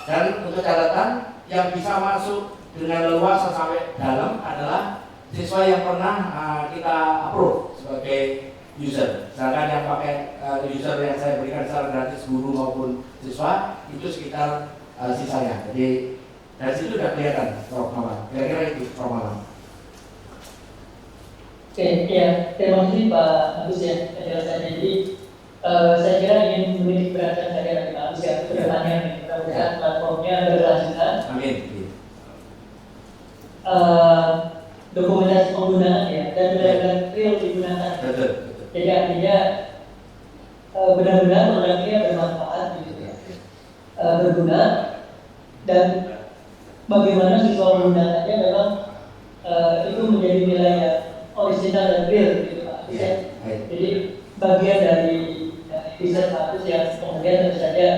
Speaker 2: dan untuk catatan yang bisa masuk dengan leluasa sampai dalam adalah siswa yang pernah kita approve sebagai user. Misalkan yang pakai user yang saya berikan secara gratis guru maupun siswa itu sekitar sisanya. Jadi dari situ sudah kelihatan Prof. Maman. Kira-kira itu Prof. Maman.
Speaker 4: Oke, ya, terima kasih Pak Agus ya penjelasannya. Jadi saya kira ingin menitik beratkan saya dari Pak Agus ya ke depannya. Mudah-mudahan platformnya berkelanjutan.
Speaker 2: Amin.
Speaker 4: Dokumentasi penggunaan ya dan benar-benar real digunakan.
Speaker 2: Betul.
Speaker 4: Jadi artinya benar-benar produknya bermanfaat gitu ya, berguna, dan bagaimana siswa menggunakannya memang itu menjadi nilai yang original dan real gitu Pak. Jadi bagian dari riset Pak yang kemudian tentu saja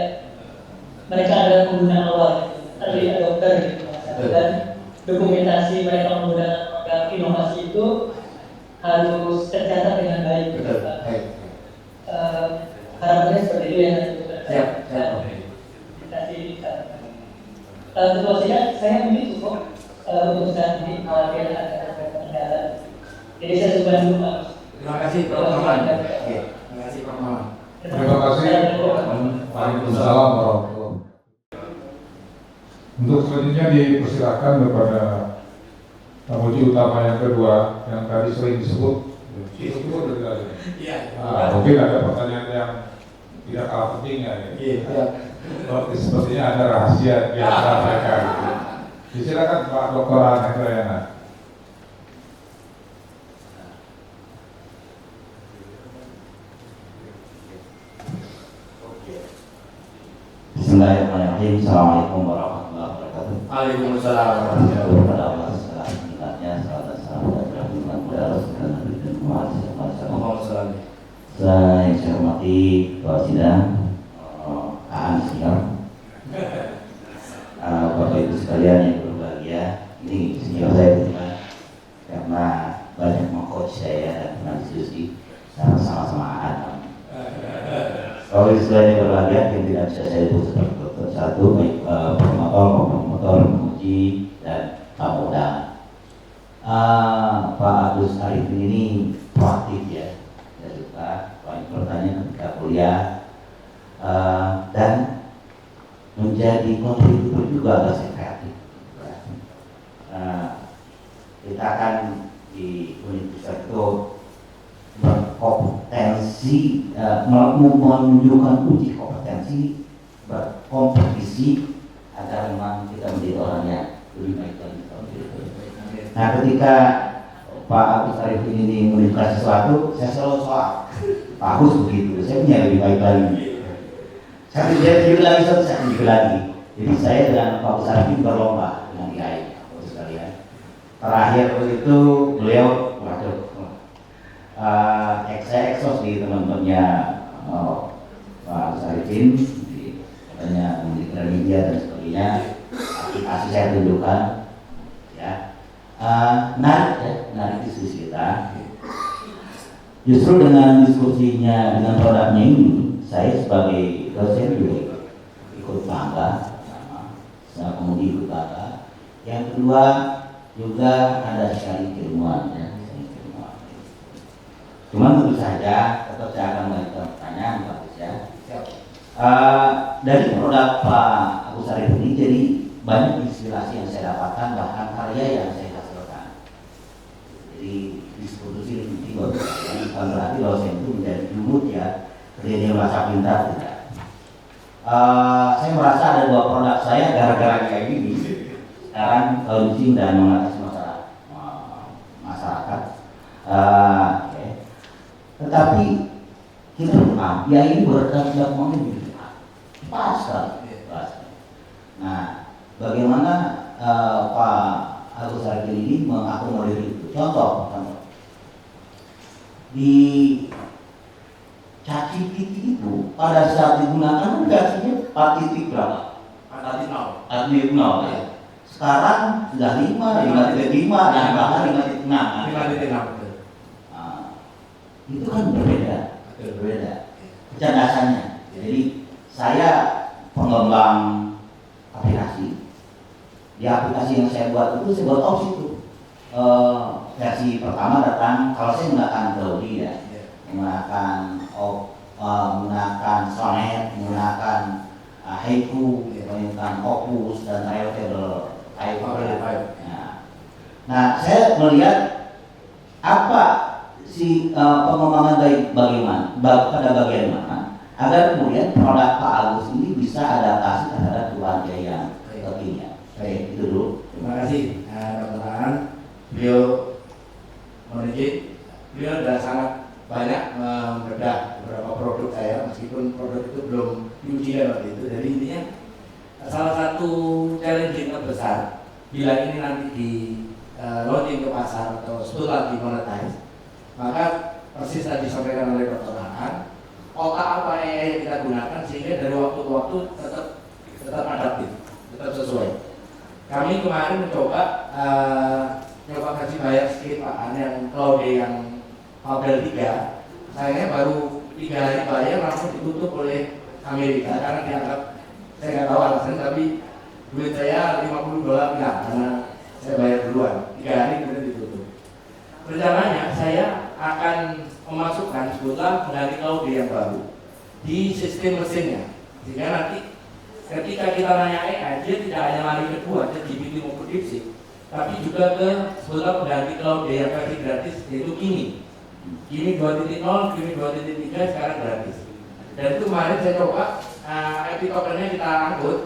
Speaker 4: mereka adalah pengguna awal, early adopter gitu dan dokumentasi mereka menggunakan inovasi itu harus tercatat dengan baik.
Speaker 2: Betul.
Speaker 4: Harapannya seperti itu ya.
Speaker 2: Siap.
Speaker 4: Situasinya saya mungkin cukup untuk saat ini khawatir ada kendala. Jadi saya coba dulu Pak.
Speaker 2: Terima kasih Prof. Maman. Terima kasih Prof. Maman.
Speaker 1: Terima kasih. Waalaikumsalam warahmatullahi wabarakatuh. Untuk selanjutnya dipersilakan kepada tamuji utama yang kedua yang tadi sering disebut. Disebut dari tadi.
Speaker 2: Iya.
Speaker 1: Mungkin ada pertanyaan yang tidak kalah pentingnya.
Speaker 2: Iya.
Speaker 1: Sepertinya ada rahasia di antara mereka. Silakan Pak Dr. Hendriana.
Speaker 5: Bismillahirrahmanirrahim. Assalamualaikum warahmatullahi wabarakatuh.
Speaker 2: Waalaikumsalam.
Speaker 5: Kepada Allah selanjutnya, salam dan salam kepada Rasulullah dan Nabi dan Muhammad. Yang saya hormati Ketua Sidang, Aan Senior, Bapak Ibu sekalian yang berbahagia. Ini senior saya kebetulan karena banyak mengcoach saya dan pernah diskusi sama-sama Aan. Kalau istilahnya berbahagia yang tidak bisa saya sebut seperti dokter satu, baik promotor, penguji dan tamu undangan. Pak Agus Arifin ini proaktif ya, saya suka banyak pertanyaan ketika kuliah dan menjadi kontributor juga agak saya kreatif. Kita akan di universitas itu berkompetensi, menunjukkan uji kompetensi, berkompetisi agar memang kita menjadi orang yang lebih baik lagi. Nah, ketika Pak Agus Arifin ini menunjukkan sesuatu, saya selalu soal Pak Agus begitu, saya punya lebih baik lagi. Saya tunjuk lagi, saya tunjuk lagi. Jadi saya dengan Pak Agus Arifin berlomba dengan IAI, sekalian. Terakhir itu beliau, waduh, saya eksos di teman-temannya Pak Agus Arifin, katanya Kementerian Media dan sebagainya, aplikasi saya tunjukkan, ya, menarik diskusi kita. Justru dengan diskusinya, dengan produknya ini, saya sebagai dosen juga ikut bangga, saya kemudian ikut bangga. Yang kedua juga ada sekali keilmuan, ya. Cuma tentu saja tetap saya akan mengajukan pertanyaan Pak Agus ya. Dari produk Pak Agus Arifin ini jadi banyak inspirasi yang saya dapatkan, bahkan karya yang saya hasilkan. Jadi diskusi ini bukan berarti dosen itu menjadi jumut ya, dia merasa pintar tidak. Saya merasa ada dua produk saya gara-gara kayak gini sekarang launching dan mengatasi masyarakat. Tetapi kita paham, ya ini berdasarkan mengenai pas sekali. Nah, bagaimana Pak Agus Arifin ini mengakomodir itu? Contoh, di ChatGPT itu pada saat digunakan versinya 4 titik berapa? 4.0 ya. Sekarang sudah 5.5, dan bahkan 5.6. Itu kan berbeda kecerdasannya. Jadi saya pengembang aplikasi. Di aplikasi yang saya buat itu saya buat opsi itu. Versi pertama datang, kalau saya menggunakan Claude ya, menggunakan Sonnet, menggunakan Haiku, menggunakan Opus dan Airtable. Nah, saya melihat apa si pengembangan bagaimana pada bagian mana agar kemudian produk Pak Agus ini bisa adaptasi terhadap berbagai yang kekinian. Baik, itu dulu.
Speaker 2: Terima kasih Dr. Aan. Beliau sudah sangat banyak membedah beberapa produk saya, meskipun produk itu belum diuji waktu itu. Jadi intinya salah satu challenge terbesar bila ini nanti di launching ke pasar atau setelah dimonetize, maka persis tadi disampaikan oleh Dr. Aan, otak apa yang kita gunakan sehingga dari waktu ke waktu tetap adaptif, tetap sesuai. Kami kemarin mencoba kasih bayar sedikit Pak Aan yang Claude yang model 3, sayangnya baru 3 hari bayar langsung ditutup oleh Amerika karena dianggap, saya nggak tahu alasan, tapi duit saya $50 enggak, karena saya bayar duluan, 3 hari kemudian ditutup. Rencananya saya akan memasukkan sebutlah pengganti Claude yang baru di sistem mesinnya, sehingga nanti ketika kita nanya AI, dia tidak hanya lari kedua, ChatGPT maupun DeepSeek, tapi juga ke sebetulnya pengganti cloud yang versi gratis, yaitu Kimi. Kimi 2.0, Kimi 2.3 sekarang gratis. Dan itu kemarin saya coba, IP tokennya kita angkut,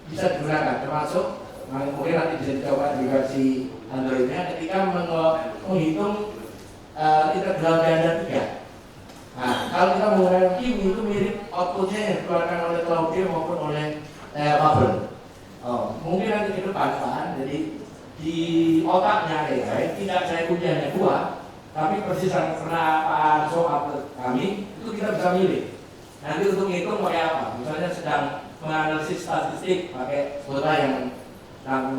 Speaker 2: bisa digunakan, termasuk mungkin nanti bisa dicoba di versi Androidnya ketika menghitung integral ganda 3. Nah, kalau kita menggunakan Kimi itu mirip outputnya yang dikeluarkan oleh Claude maupun oleh Pavel. Mungkin nanti ke depan Pak, jadi di otaknya AI tidak saya punya hanya 2, tapi persis yang pernah Pak Arso upload kami itu kita bisa milih. Nanti untuk ngitung pakai apa? Misalnya sedang menganalisis statistik pakai kuota yang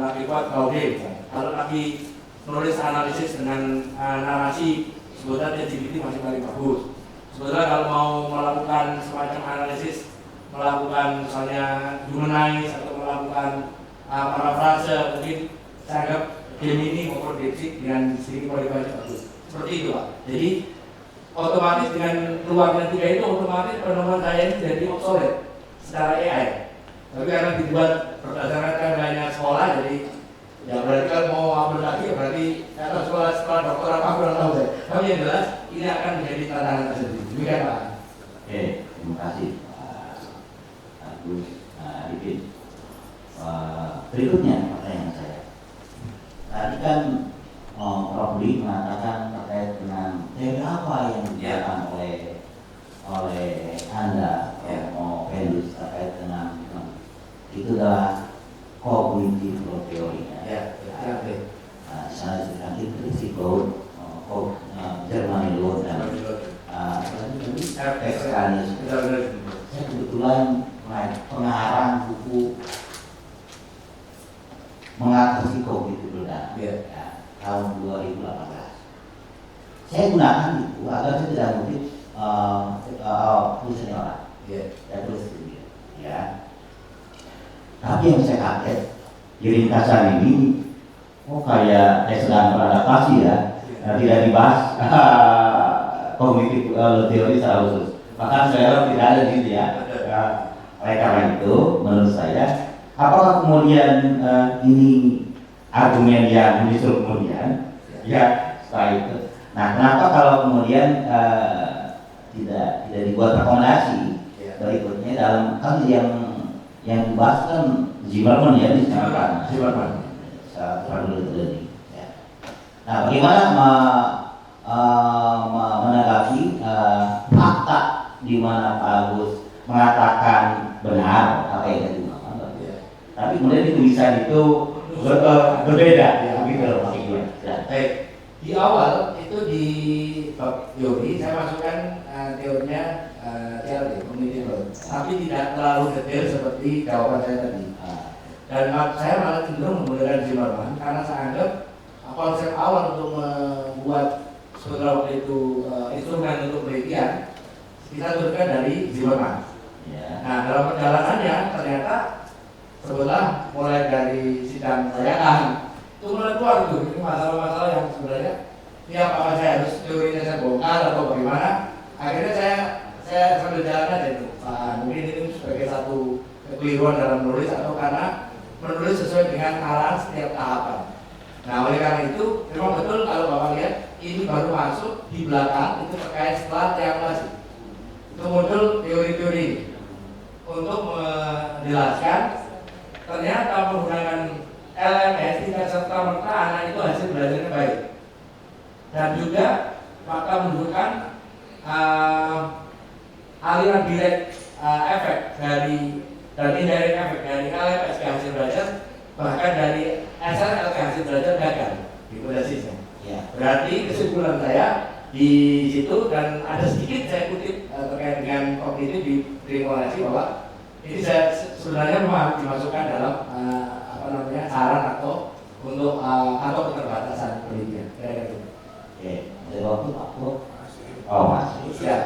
Speaker 2: lagi kuat Claude. Kalau lagi menulis analisis dengan narasi sebetulnya GPT masih paling bagus. Sebetulnya kalau mau melakukan semacam analisis, melakukan misalnya humanize atau melakukan parafrase, mungkin saya anggap Gemini maupun DeepSeek dengan sedikit modifikasi bagus. Seperti itu Pak. Jadi otomatis dengan keluarnya 3 itu otomatis penemuan saya ini jadi obsolete secara AI. Tapi karena dibuat berdasarkan karenanya sekolah, jadi ya berarti kalau mau upload lagi berarti kalau sekolah dokter apa kurang tahu saya. Tapi yang jelas ini akan menjadi tantangan tersendiri. Demikian Pak.
Speaker 5: Oke, terima kasih Pak Agus Arifin. Berikutnya pertanyaan saya. Tadi kan Prof. Budi mengatakan terkait dengan teori apa yang digunakan oleh Anda mau Pendus terkait dengan itu adalah cognitive theory. Saya sedang intrinsic load, German load dan Extranis. Saya kebetulan pengarang buku mengatasi cognitive load tahun 2018. Saya gunakan itu agar saya tidak mengutip tulisannya orang. Saya tulis sendiri. Ya. Tapi yang saya kaget di ringkasan ini, kayak saya sedang beradaptasi ya, tidak dibahas kognitif teori secara khusus. Bahkan saya tidak ada di situ ya. Oleh karena itu, menurut saya, apakah kemudian ini argumen yang muncul kemudian, ya setelah itu. Nah, kenapa kalau kemudian tidak dibuat rekomendasi berikutnya dalam kan yang dibahas kan Zimmerman ya disebutkan Zimmerman. Nah, bagaimana menanggapi fakta di mana Pak Agus mengatakan benar apa yang tadi dimakan, tapi kemudian di tulisan itu berbeda, begitu loh maksudnya.
Speaker 2: Baik, di awal itu di bab teori saya masukkan teorinya CLT, cognitive load, tapi tidak terlalu detail seperti jawaban saya tadi. Dan saya malah cenderung menggunakan Zimmerman karena saya anggap konsep awal untuk membuat sebetulnya waktu itu instrumen untuk penelitian kita turunkan dari Zimmerman. Nah, dalam perjalanannya ternyata sebelah mulai dari sidang kelayakan itu mulai keluar tuh ini masalah-masalah yang sebenarnya ini apakah saya harus teorinya saya bongkar atau bagaimana. Akhirnya saya sambil jalan aja itu mungkin ini sebagai satu kekeliruan dalam menulis atau karena menulis sesuai dengan arahan setiap tahapan. Nah, oleh karena itu memang betul kalau Bapak lihat ini baru masuk di belakang itu terkait setelah triangulasi itu muncul teori-teori untuk menjelaskan ternyata menggunakan LMS tidak serta-merta anak itu hasil belajarnya baik, dan juga fakta menunjukkan aliran direct efek dari dan indirect efek dari LMS ke hasil belajar, bahkan dari SRL ke hasil belajar gagal hipotesisnya. Berarti kesimpulan saya di situ, dan ada sedikit saya kutip terkait dengan kognitif di triangulasi bahwa ini saya sebenarnya memang dimasukkan dalam saran atau untuk atau keterbatasan penelitian.
Speaker 5: Oke, dari waktu Pak Pro. Oh masih.
Speaker 2: Ya.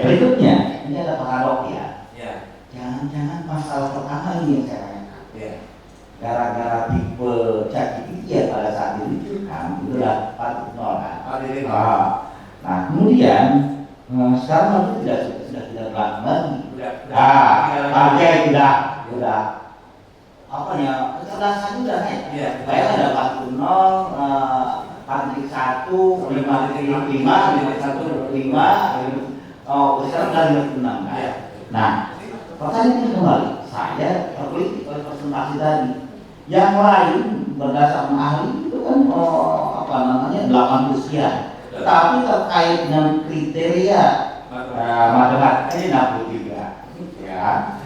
Speaker 5: Berikutnya ini ada paradoks ya.
Speaker 2: Ya.
Speaker 5: Jangan-jangan masalah pertama ini yang saya tanyakan.
Speaker 2: Ya.
Speaker 5: Gara-gara tipe ChatGPT ya pada saat itu kan itu adalah 4.0 kan.
Speaker 2: Nah,
Speaker 5: Nah kemudian sekarang itu sudah tidak lagi.
Speaker 2: Udah.
Speaker 5: Oke, udah. Apa ya? Kecerdasan udah ya.
Speaker 2: Iya.
Speaker 5: Saya ada 40, 4.1, 5.5, 5.1, 5. Oh, sekarang udah 56 kan?
Speaker 2: Iya.
Speaker 5: Nah, pertanyaan kembali, saya terpilih oleh presentasi tadi. Yang lain berdasarkan ahli itu kan 80 sekian. Tapi terkait dengan kriteria matematika ini 63. Ya,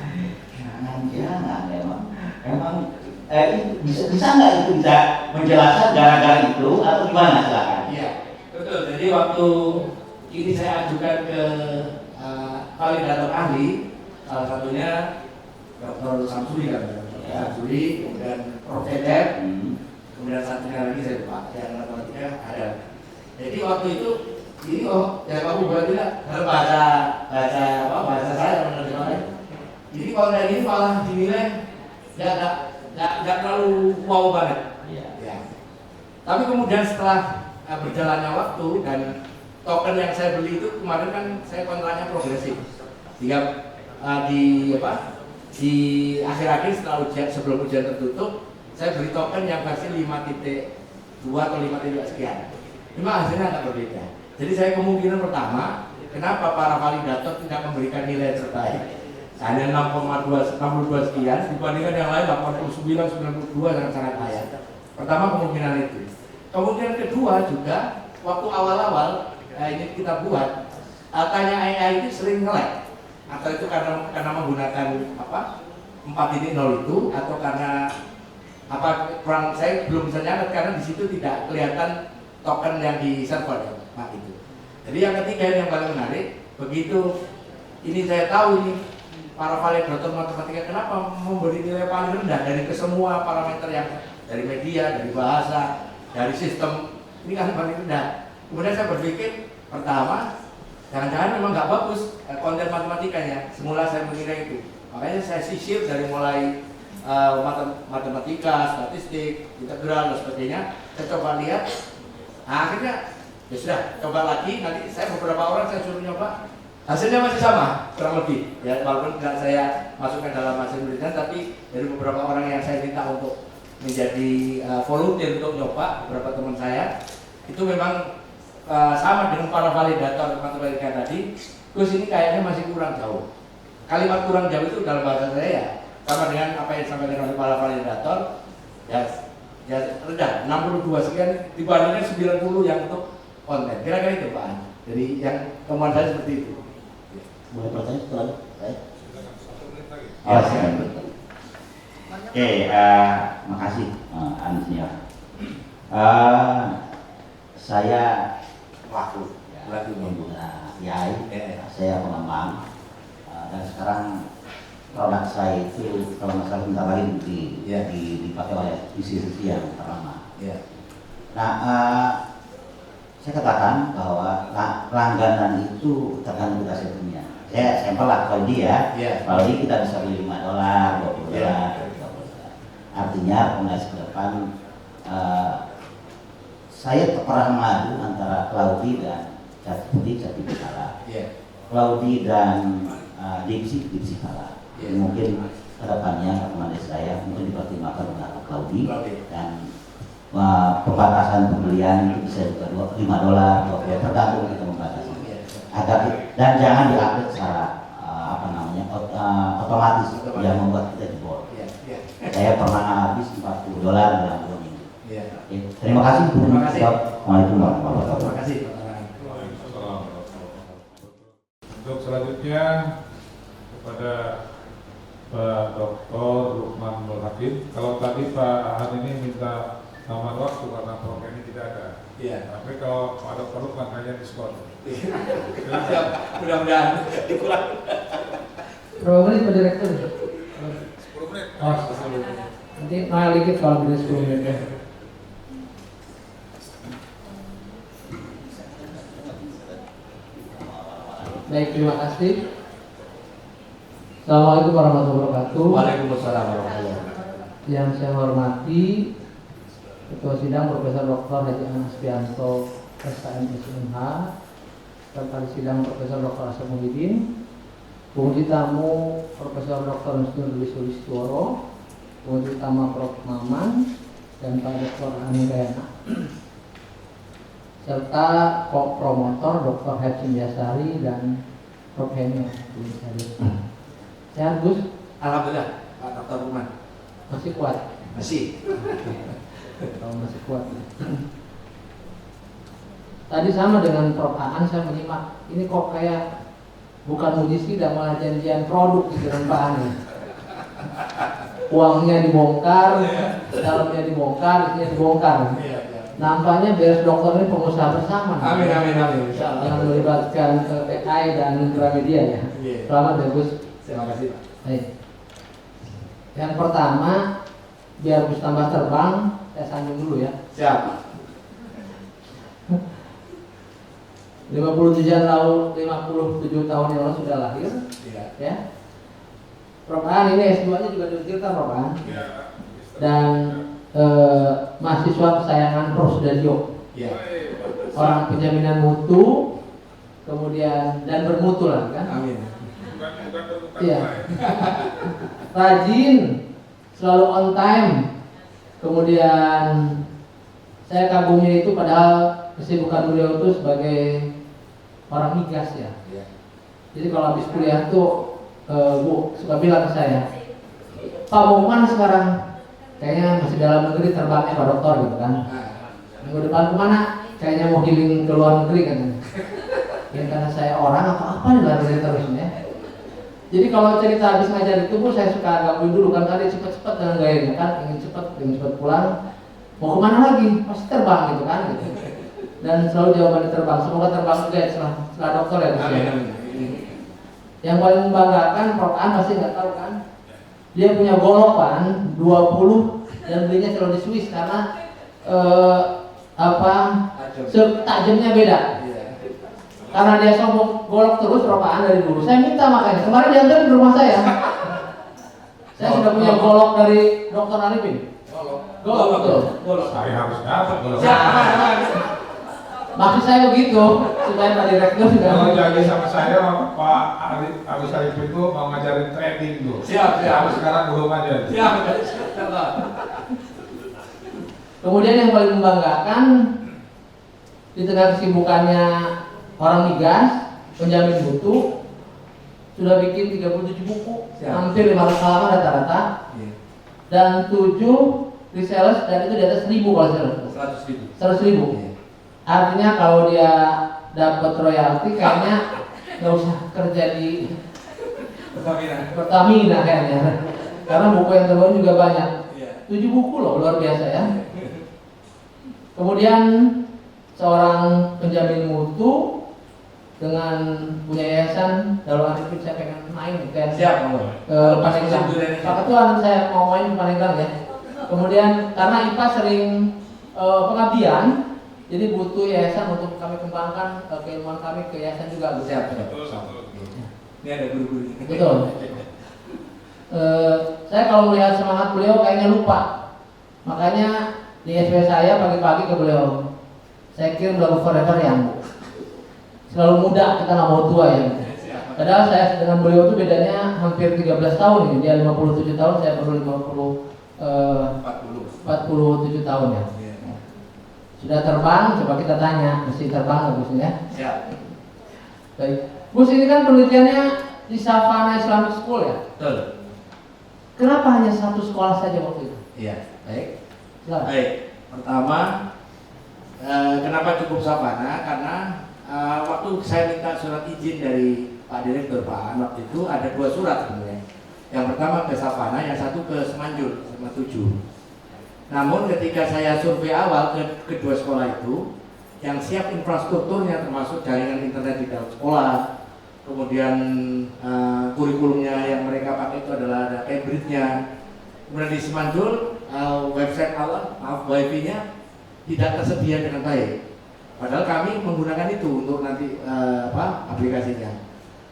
Speaker 5: jangan emang bisa nggak itu bisa menjelaskan gara-gara itu atau gimana, silakan.
Speaker 2: Iya, betul. Jadi waktu ini saya ajukan ke validator ahli, salah satunya Dr. Samsuri kan, Samsuri, kemudian Prof. Eder, kemudian satunya lagi saya lupa, yang matematika ada. Jadi waktu itu ini ya kamu buat tidak dalam bahasa saya menerjemahnya. Jadi kalau kayak gini malah dinilai nggak terlalu wow banget. Ya. Tapi kemudian setelah berjalannya waktu dan token yang saya beli itu kemarin kan saya kontraknya progresif. Sehingga di akhir-akhir setelah ujian, sebelum ujian tertutup, saya beli token yang versi 5.2 atau 5 sekian. Cuma hasilnya agak berbeda. Jadi saya kemungkinan pertama, kenapa para validator tidak memberikan nilai terbaik? Hanya 62 sekian dibandingkan yang lain 89, 92 sangat layak. Pertama kemungkinan itu. Kemungkinan kedua juga waktu awal-awal ini kita buat tanya AI itu sering nge-lag. Atau itu karena menggunakan 4.0 itu atau karena kurang, saya belum bisa nyatet karena di situ tidak kelihatan token yang di server ya, Pak itu. Jadi yang ketiga yang paling menarik, begitu ini saya tahu ini para validator matematika kenapa memberi nilai paling rendah dari kesemua parameter yang dari media, dari bahasa, dari sistem, ini kan paling rendah. Kemudian saya berpikir pertama, jangan-jangan memang nggak bagus konten matematikanya. Semula saya mengira itu, makanya saya sisir dari mulai matematika, statistik, integral dan sebagainya. Saya coba lihat, akhirnya ya sudah coba lagi. Nanti saya beberapa orang saya suruh nyoba. Hasilnya masih sama, kurang lebih. Ya, walaupun tidak saya masukkan dalam hasil penelitian, tapi dari beberapa orang yang saya minta untuk menjadi volunteer untuk nyoba, beberapa teman saya, itu memang sama dengan para validator matematika tadi. Terus ini kayaknya masih kurang jauh. Kalimat kurang jauh itu dalam bahasa saya ya, sama dengan apa yang disampaikan oleh para validator, ya rendah, 62 sekian dibandingkan 90 yang untuk konten. Kira-kira itu Pak. Jadi yang temuan saya seperti itu.
Speaker 5: Boleh bertanya setelah saya?
Speaker 1: Oh,
Speaker 5: Oke, makasih Ansnya. Saya pelaku pengguna AI, saya pengembang, dan sekarang produk saya itu kalau nggak salah bentar lagi dipakai oleh institusi yang terlama. Nah, saya katakan bahwa langganan itu tergantung kita punya. Saya sampel lah kalau dia, kalau dia kita bisa beli $5, $20, $30. Artinya rekomendasi ke depan, saya pernah mengadu antara Claudi dan Jati kalah. Claudi dan Dipsy kalah. Mungkin kedepannya rekomendasi saya mungkin dipertimbangkan dengan Claudi dan pembatasan pembelian itu bisa juga $5, tergantung kita membatasi. Agar dan jangan diupdate secara otomatis yang membuat kita jebol. Saya pernah habis $40 dalam 2 minggu. Terima kasih. Assalamualaikum warahmatullahi wabarakatuh.
Speaker 2: Terima kasih.
Speaker 1: Untuk selanjutnya kepada Pak Dr. Lukman Nur Hakim. Kalau tadi Pak Ahan ini minta tambahan waktu karena program ini tidak ada. Tapi kalau Pak Dr. Lukman hanya diskon.
Speaker 2: Mudah-mudahan dikurang.
Speaker 6: Berapa menit Pak Direktur?
Speaker 1: 10 menit.
Speaker 6: Oh, nanti naik dikit kalau bisa 10 menit ya. Baik, terima kasih. Assalamualaikum warahmatullahi wabarakatuh.
Speaker 2: Waalaikumsalam warahmatullahi wabarakatuh.
Speaker 6: Yang saya hormati Ketua Sidang Profesor Dr. Haji Anas Pianto SKM SMH, serta di sidang Profesor Dr. Asep Muhyiddin, Penguji tamu Profesor Dr. Nusnul Luis Sulistoro, penguji utama Prof. Maman dan Pak Dr. Ani Gayana, serta promotor Dr. Hepsin Biasari dan Prof. Hemi. Sehat Gus?
Speaker 2: Alhamdulillah, Pak Dr. Ruman.
Speaker 6: Masih kuat?
Speaker 2: Masih.
Speaker 6: Kalau masih kuat. Tadi sama dengan Prof. Aan saya menyimak. Ini kok kayak bukan uji sidang, malah janjian produk di dengan Pak Aan. Uangnya dibongkar, dalamnya dibongkar, isinya dibongkar. Nampaknya beres dokter ini pengusaha bersama.
Speaker 2: Amin, amin, amin. Insyaallah.
Speaker 6: Yang melibatkan AI dan Gramedia ya. Selamat ya Gus.
Speaker 2: Terima kasih Pak.
Speaker 6: Baik. Yang pertama, biar Gus tambah terbang, saya sanjung dulu ya.
Speaker 2: Siap.
Speaker 6: 57 tahun yang lalu sudah lahir, ya. Prof. Aan ini S2-nya juga diutilkan Prof. Aan. Dan mahasiswa kesayangan Prof. Sudarjo.
Speaker 2: Ya.
Speaker 6: Orang penjaminan mutu, kemudian dan bermutu lah kan.
Speaker 2: Amin.
Speaker 6: Iya. Rajin, selalu on time. Kemudian saya kagumnya itu padahal kesibukan beliau itu sebagai orang migas ya. Jadi kalau habis kuliah tuh Bu suka bilang ke saya, Pak mau kemana sekarang? Kayaknya masih dalam negeri terbangnya Pak Dokter gitu kan. Minggu depan kemana? Kayaknya mau healing ke luar negeri kan. Ya karena saya orang apa nih lari terus ya. Jadi kalau cerita habis ngajar itu Bu saya suka gangguin dulu kan, tadi cepet-cepet dengan gayanya kan, ingin cepet pulang. Mau kemana lagi? Pasti terbang gitu kan gitu. Dan selalu jawabannya terbang. Semoga terbang juga ya setelah dokter ya Gus ya. Yang paling membanggakan Prof. Aan pasti nggak tahu kan, dia punya golokan 20 dan belinya selalu di Swiss karena tajamnya beda. Karena dia sombong golok terus Prof. Aan dari dulu. Saya minta makanya kemarin diantar di rumah saya. Saya sudah punya golok dari Dr. Arifin. Golok betul.
Speaker 1: Saya harus dapat kalau
Speaker 6: Maksud saya begitu supaya Pak Direktur
Speaker 1: kalau
Speaker 6: juga.
Speaker 1: janji sama saya Pak Agus Arif itu mau ngajarin trading tuh.
Speaker 2: Siap.
Speaker 1: Harus sekarang belum aja.
Speaker 2: Siap.
Speaker 6: Kemudian yang paling membanggakan di tengah kesibukannya orang migas, penjamin mutu, sudah bikin 37 buku, hampir 500 halaman rata-rata, dan 7 resellers dan itu di atas 1000 kalau saya 100.000. Artinya kalau dia dapat royalti kayaknya nggak usah kerja di Pertamina kayaknya, karena buku yang terbaru juga banyak. 7 buku loh, luar biasa ya. Kemudian seorang penjamin mutu dengan punya yayasan, kalau Arifin saya pengen main kan.
Speaker 2: Siap,
Speaker 6: Paneglang. Pak Ketua saya mau main di Paneglang ya. Kemudian karena IPA sering pengabdian, jadi butuh yayasan untuk kami kembangkan keilmuan kami ke yayasan juga.
Speaker 2: Siap. Ini ada guru-guru.
Speaker 6: Betul. Saya kalau melihat semangat beliau kayaknya lupa. Makanya di SP saya pagi-pagi ke beliau, saya kirim lagu Forever yang selalu muda, kita nggak mau tua ya. Padahal saya dengan beliau itu bedanya hampir 13 tahun ini. Dia 57 tahun, saya baru 47 tahun ya. Sudah terbang, coba kita tanya, mesti terbang nggak Gus ya?
Speaker 2: Siap.
Speaker 6: Baik. Gus ini kan penelitiannya di Savannah Islamic School ya?
Speaker 2: Betul.
Speaker 6: Kenapa hanya satu sekolah saja waktu itu?
Speaker 2: Iya, baik.
Speaker 6: Silakan.
Speaker 2: Baik. Pertama, kenapa cukup Savannah? Karena waktu saya minta surat izin dari Pak Direktur Pak Aan waktu itu ada 2 surat sebenarnya. Yang pertama ke Savannah, yang satu ke Semanjul sama 7. Namun ketika saya survei awal ke kedua sekolah itu, yang siap infrastrukturnya termasuk jaringan internet di dalam sekolah, kemudian kurikulumnya yang mereka pakai itu adalah ada Cambridge-nya. Kemudian di Semanjul website awal, wifi-nya tidak tersedia dengan baik. Padahal kami menggunakan itu untuk nanti aplikasinya.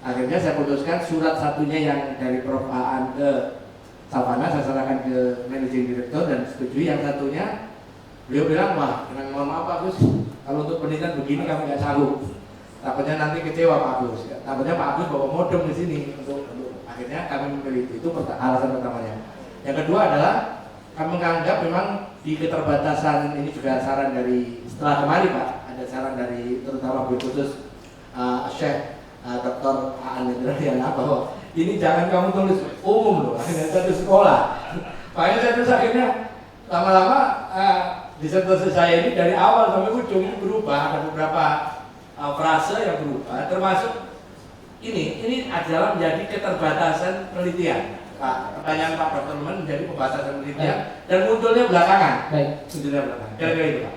Speaker 2: Akhirnya saya putuskan surat satunya yang dari Prof. Aan ke Savannah saya serahkan ke Managing Director dan setujui. Yang satunya beliau bilang, wah, mohon maaf Pak Gus, kalau untuk penelitian begini kami nggak sanggup. Takutnya nanti kecewa Pak Agus. Takutnya Pak Agus bawa modem di sini untuk akhirnya kami memilih itu alasan pertamanya. Yang kedua adalah kami menganggap memang di keterbatasan ini juga saran dari setelah kemarin Pak, ada saran dari terutama khusus Syekh Dr. Aan Indrayana bahwa ini jangan kamu tulis umum loh, akhirnya satu sekolah. Makanya saya terus akhirnya lama-lama disertasi saya ini dari awal sampai ujung ini berubah, ada beberapa frase yang berubah, termasuk ini adalah menjadi keterbatasan penelitian. Pertanyaan Pak Dr. menjadi pembatasan penelitian dan munculnya belakangan.
Speaker 6: Baik.
Speaker 2: Munculnya belakangan. Kira-kira itu Pak.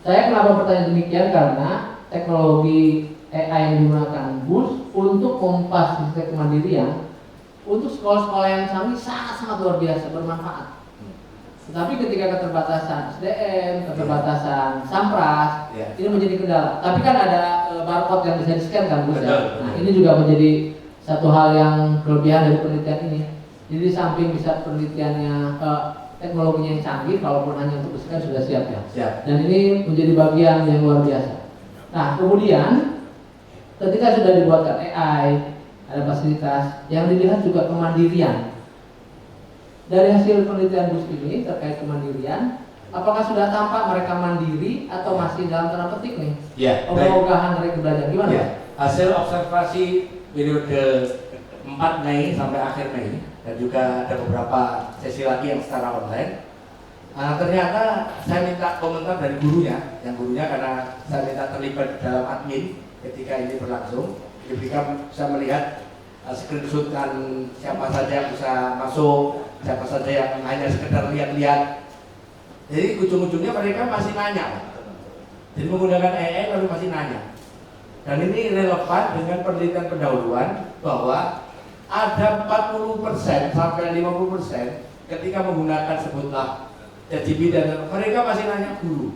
Speaker 6: Saya kenapa bertanya demikian karena teknologi AI yang digunakan BUS untuk memfasilitasi kemandirian untuk sekolah-sekolah yang canggih sangat luar biasa bermanfaat. Tetapi ketika keterbatasan SDM, keterbatasan sampras, ini menjadi kendala. Tapi kan ada barcode yang bisa di-scan kan, Bu? Nah, ini juga menjadi satu hal yang kelebihan dari penelitian ini. Jadi samping bisa penelitiannya teknologinya yang canggih, kalaupun hanya untuk di-scan sudah siap ya.
Speaker 2: Siap.
Speaker 6: Dan ini menjadi bagian yang luar biasa. Nah, kemudian ketika sudah dibuatkan AI, ada fasilitas yang dilihat juga kemandirian. Dari hasil penelitian BUS ini terkait kemandirian, apakah sudah tampak mereka mandiri atau masih dalam tanda petik nih?
Speaker 2: Ya,
Speaker 6: ogah-ogahan dari belajar gimana?
Speaker 2: Ya. Hasil observasi periode 4 Mei sampai akhir Mei dan juga ada beberapa sesi lagi yang secara online. Ternyata saya minta komentar dari gurunya, yang gurunya karena saya minta terlibat dalam admin ketika ini berlangsung, ketika bisa melihat screenshot-kan siapa saja yang bisa masuk, siapa saja yang hanya sekedar lihat-lihat. Jadi ujung-ujungnya mereka masih nanya, jadi menggunakan AI lalu masih nanya. Dan ini relevan dengan penelitian pendahuluan bahwa ada 40% sampai 50% ketika menggunakan sebutlah ChatGPT dan mereka masih nanya guru.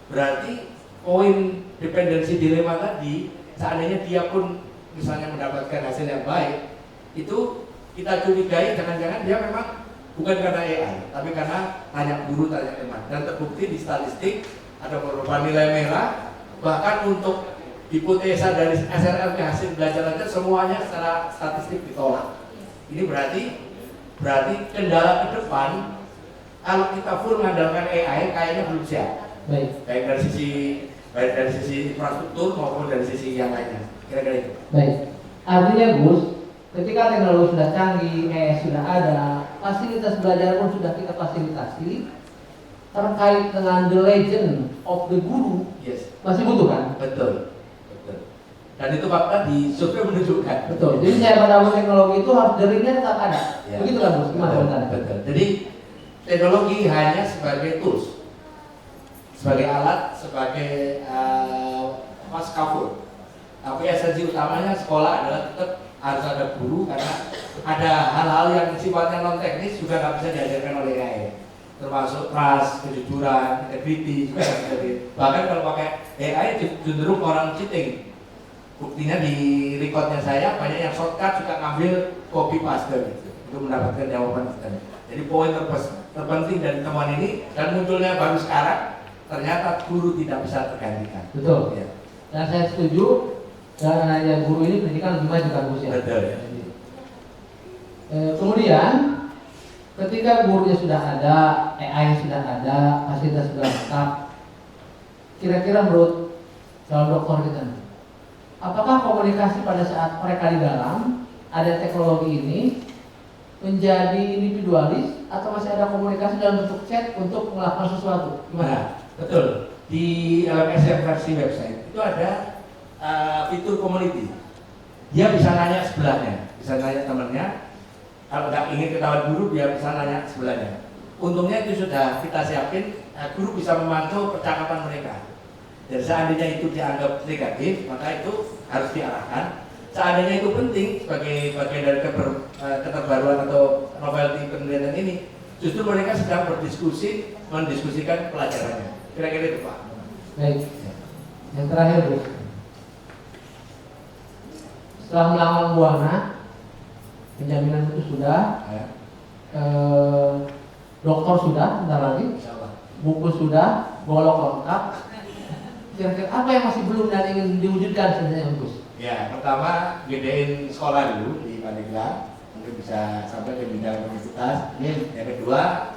Speaker 2: Berarti poin dependensi dilema tadi, seandainya dia pun misalnya mendapatkan hasil yang baik, itu kita curigai jangan-jangan dia memang bukan karena AI, tapi karena tanya guru, tanya teman. Dan terbukti di statistik ada beberapa nilai merah, bahkan untuk hipotesa dari SRL ke hasil belajar aja semuanya secara statistik ditolak. Ini berarti kendala ke depan kalau kita full mengandalkan AI kayaknya belum siap. Baik dari sisi infrastruktur maupun dari sisi yang lainnya. Kira-kira itu.
Speaker 6: Baik. Artinya Gus, ketika teknologi sudah canggih, AI sudah ada, fasilitas belajar pun sudah kita fasilitasi. Terkait dengan the legend of the guru,
Speaker 2: yes,
Speaker 6: masih butuh kan?
Speaker 2: Betul. Dan itu fakta di survei menunjukkan.
Speaker 6: Betul. Jadi saya pada teknologi itu harus dirinya tetap ada. Ya. Begitu kan Gus? Gimana komentarnya?
Speaker 2: Betul. Jadi teknologi hanya sebagai tools, sebagai alat, sebagai scaffold. Tapi esensi utamanya sekolah adalah tetap harus ada guru karena ada hal-hal yang sifatnya non teknis juga nggak bisa diajarkan oleh AI, termasuk trust, kejujuran, integrity juga nggak bisa bahkan kalau pakai AI cenderung orang cheating. Buktinya di recordnya saya banyak yang shortcut juga ngambil copy paste gitu untuk mendapatkan jawaban kita. Jadi poin terpenting dari temuan ini dan munculnya baru sekarang ternyata guru tidak bisa tergantikan.
Speaker 6: Betul.
Speaker 2: Ya.
Speaker 6: Dan saya setuju dengan adanya guru ini pendidikan lebih maju kan Gus ya.
Speaker 2: Betul ya.
Speaker 6: Kemudian ketika gurunya sudah ada, AI sudah ada, fasilitas sudah lengkap, kira-kira menurut calon dokter kita, apakah komunikasi pada saat mereka di dalam ada teknologi ini menjadi individualis atau masih ada komunikasi dalam bentuk chat untuk melakukan sesuatu? Gimana?
Speaker 2: Betul. Di LMS yang versi website itu ada fitur community. Dia bisa nanya sebelahnya, bisa nanya temannya. Kalau nggak ingin ketahuan guru, dia bisa nanya sebelahnya. Untungnya itu sudah kita siapin, guru bisa memantau percakapan mereka. Dan seandainya itu dianggap negatif, maka itu harus diarahkan. Seandainya itu penting sebagai bagian dari keterbaruan atau novelty penelitian ini, justru mereka sedang berdiskusi, mendiskusikan pelajarannya. Kira-kira itu Pak.
Speaker 6: Baik. Yang terakhir Bu, setelah melamang buana, penjaminan itu sudah, dokter sudah, bentar lagi, buku sudah, golok lengkap. kira-kira apa yang masih belum dan ingin diwujudkan sebenarnya Gus?
Speaker 2: Ya, pertama gedein sekolah dulu di Pandeglang, mungkin bisa sampai ke bidang universitas. Yang kedua,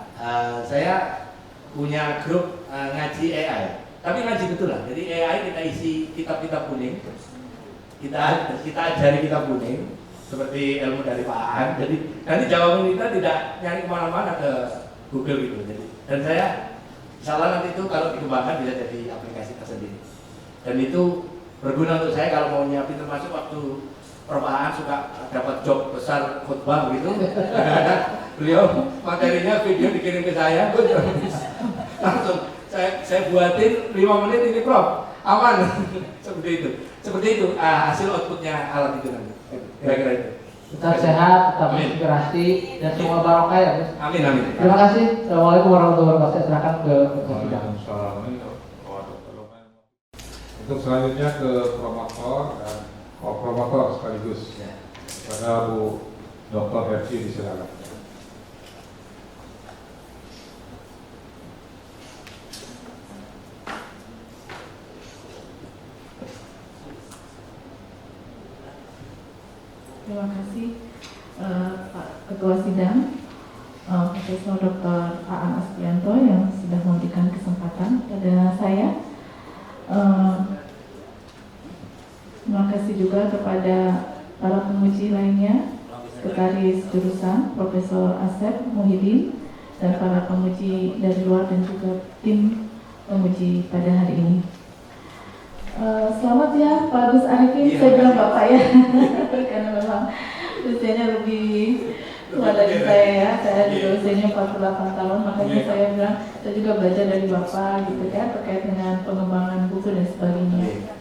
Speaker 2: saya punya grup ngaji AI. Tapi ngaji betul lah. Jadi AI kita isi kitab-kitab kuning. Kita ajari kitab kuning seperti ilmu dari Pak Aan. Jadi nanti jawaban kita tidak nyari kemana-mana ke Google gitu. Jadi, dan saya insya Allah nanti itu kalau dikembangkan bisa jadi aplikasi tersendiri. Dan itu berguna untuk saya kalau mau nyiapin, termasuk waktu Prof. Aan suka dapat job besar khutbah gitu. Beliau materinya video dikirim ke saya, langsung saya buatin 5 menit ini Prof, aman. seperti itu hasil outputnya alat itu nanti, kira-kira itu.
Speaker 6: Tetap sehat, tetap inspirasi, dan semua barokah ya Gus.
Speaker 2: Amin.
Speaker 6: Terima kasih. Assalamualaikum warahmatullahi wabarakatuh. Saya serahkan ke sidang.
Speaker 1: Untuk selanjutnya ke promotor dan promotor sekaligus pada Bu Dr. Herci, disilakan.
Speaker 7: Terima kasih Pak Ketua Sidang, Profesor Dr. Aan Asprianto yang sudah memberikan kesempatan kepada saya. Terima kasih juga kepada para penguji lainnya, Sekretaris Jurusan Profesor Asep Muhyiddin, dan para penguji dari luar dan juga tim penguji pada hari ini. Selamat ya Pak Gus Arifin, saya bilang Bapak ya, karena memang usianya lebih tua dari saya juga usianya 48 tahun, makanya saya bilang, saya juga belajar dari Bapak gitu kan, terkait dengan pengembangan buku dan sebagainya.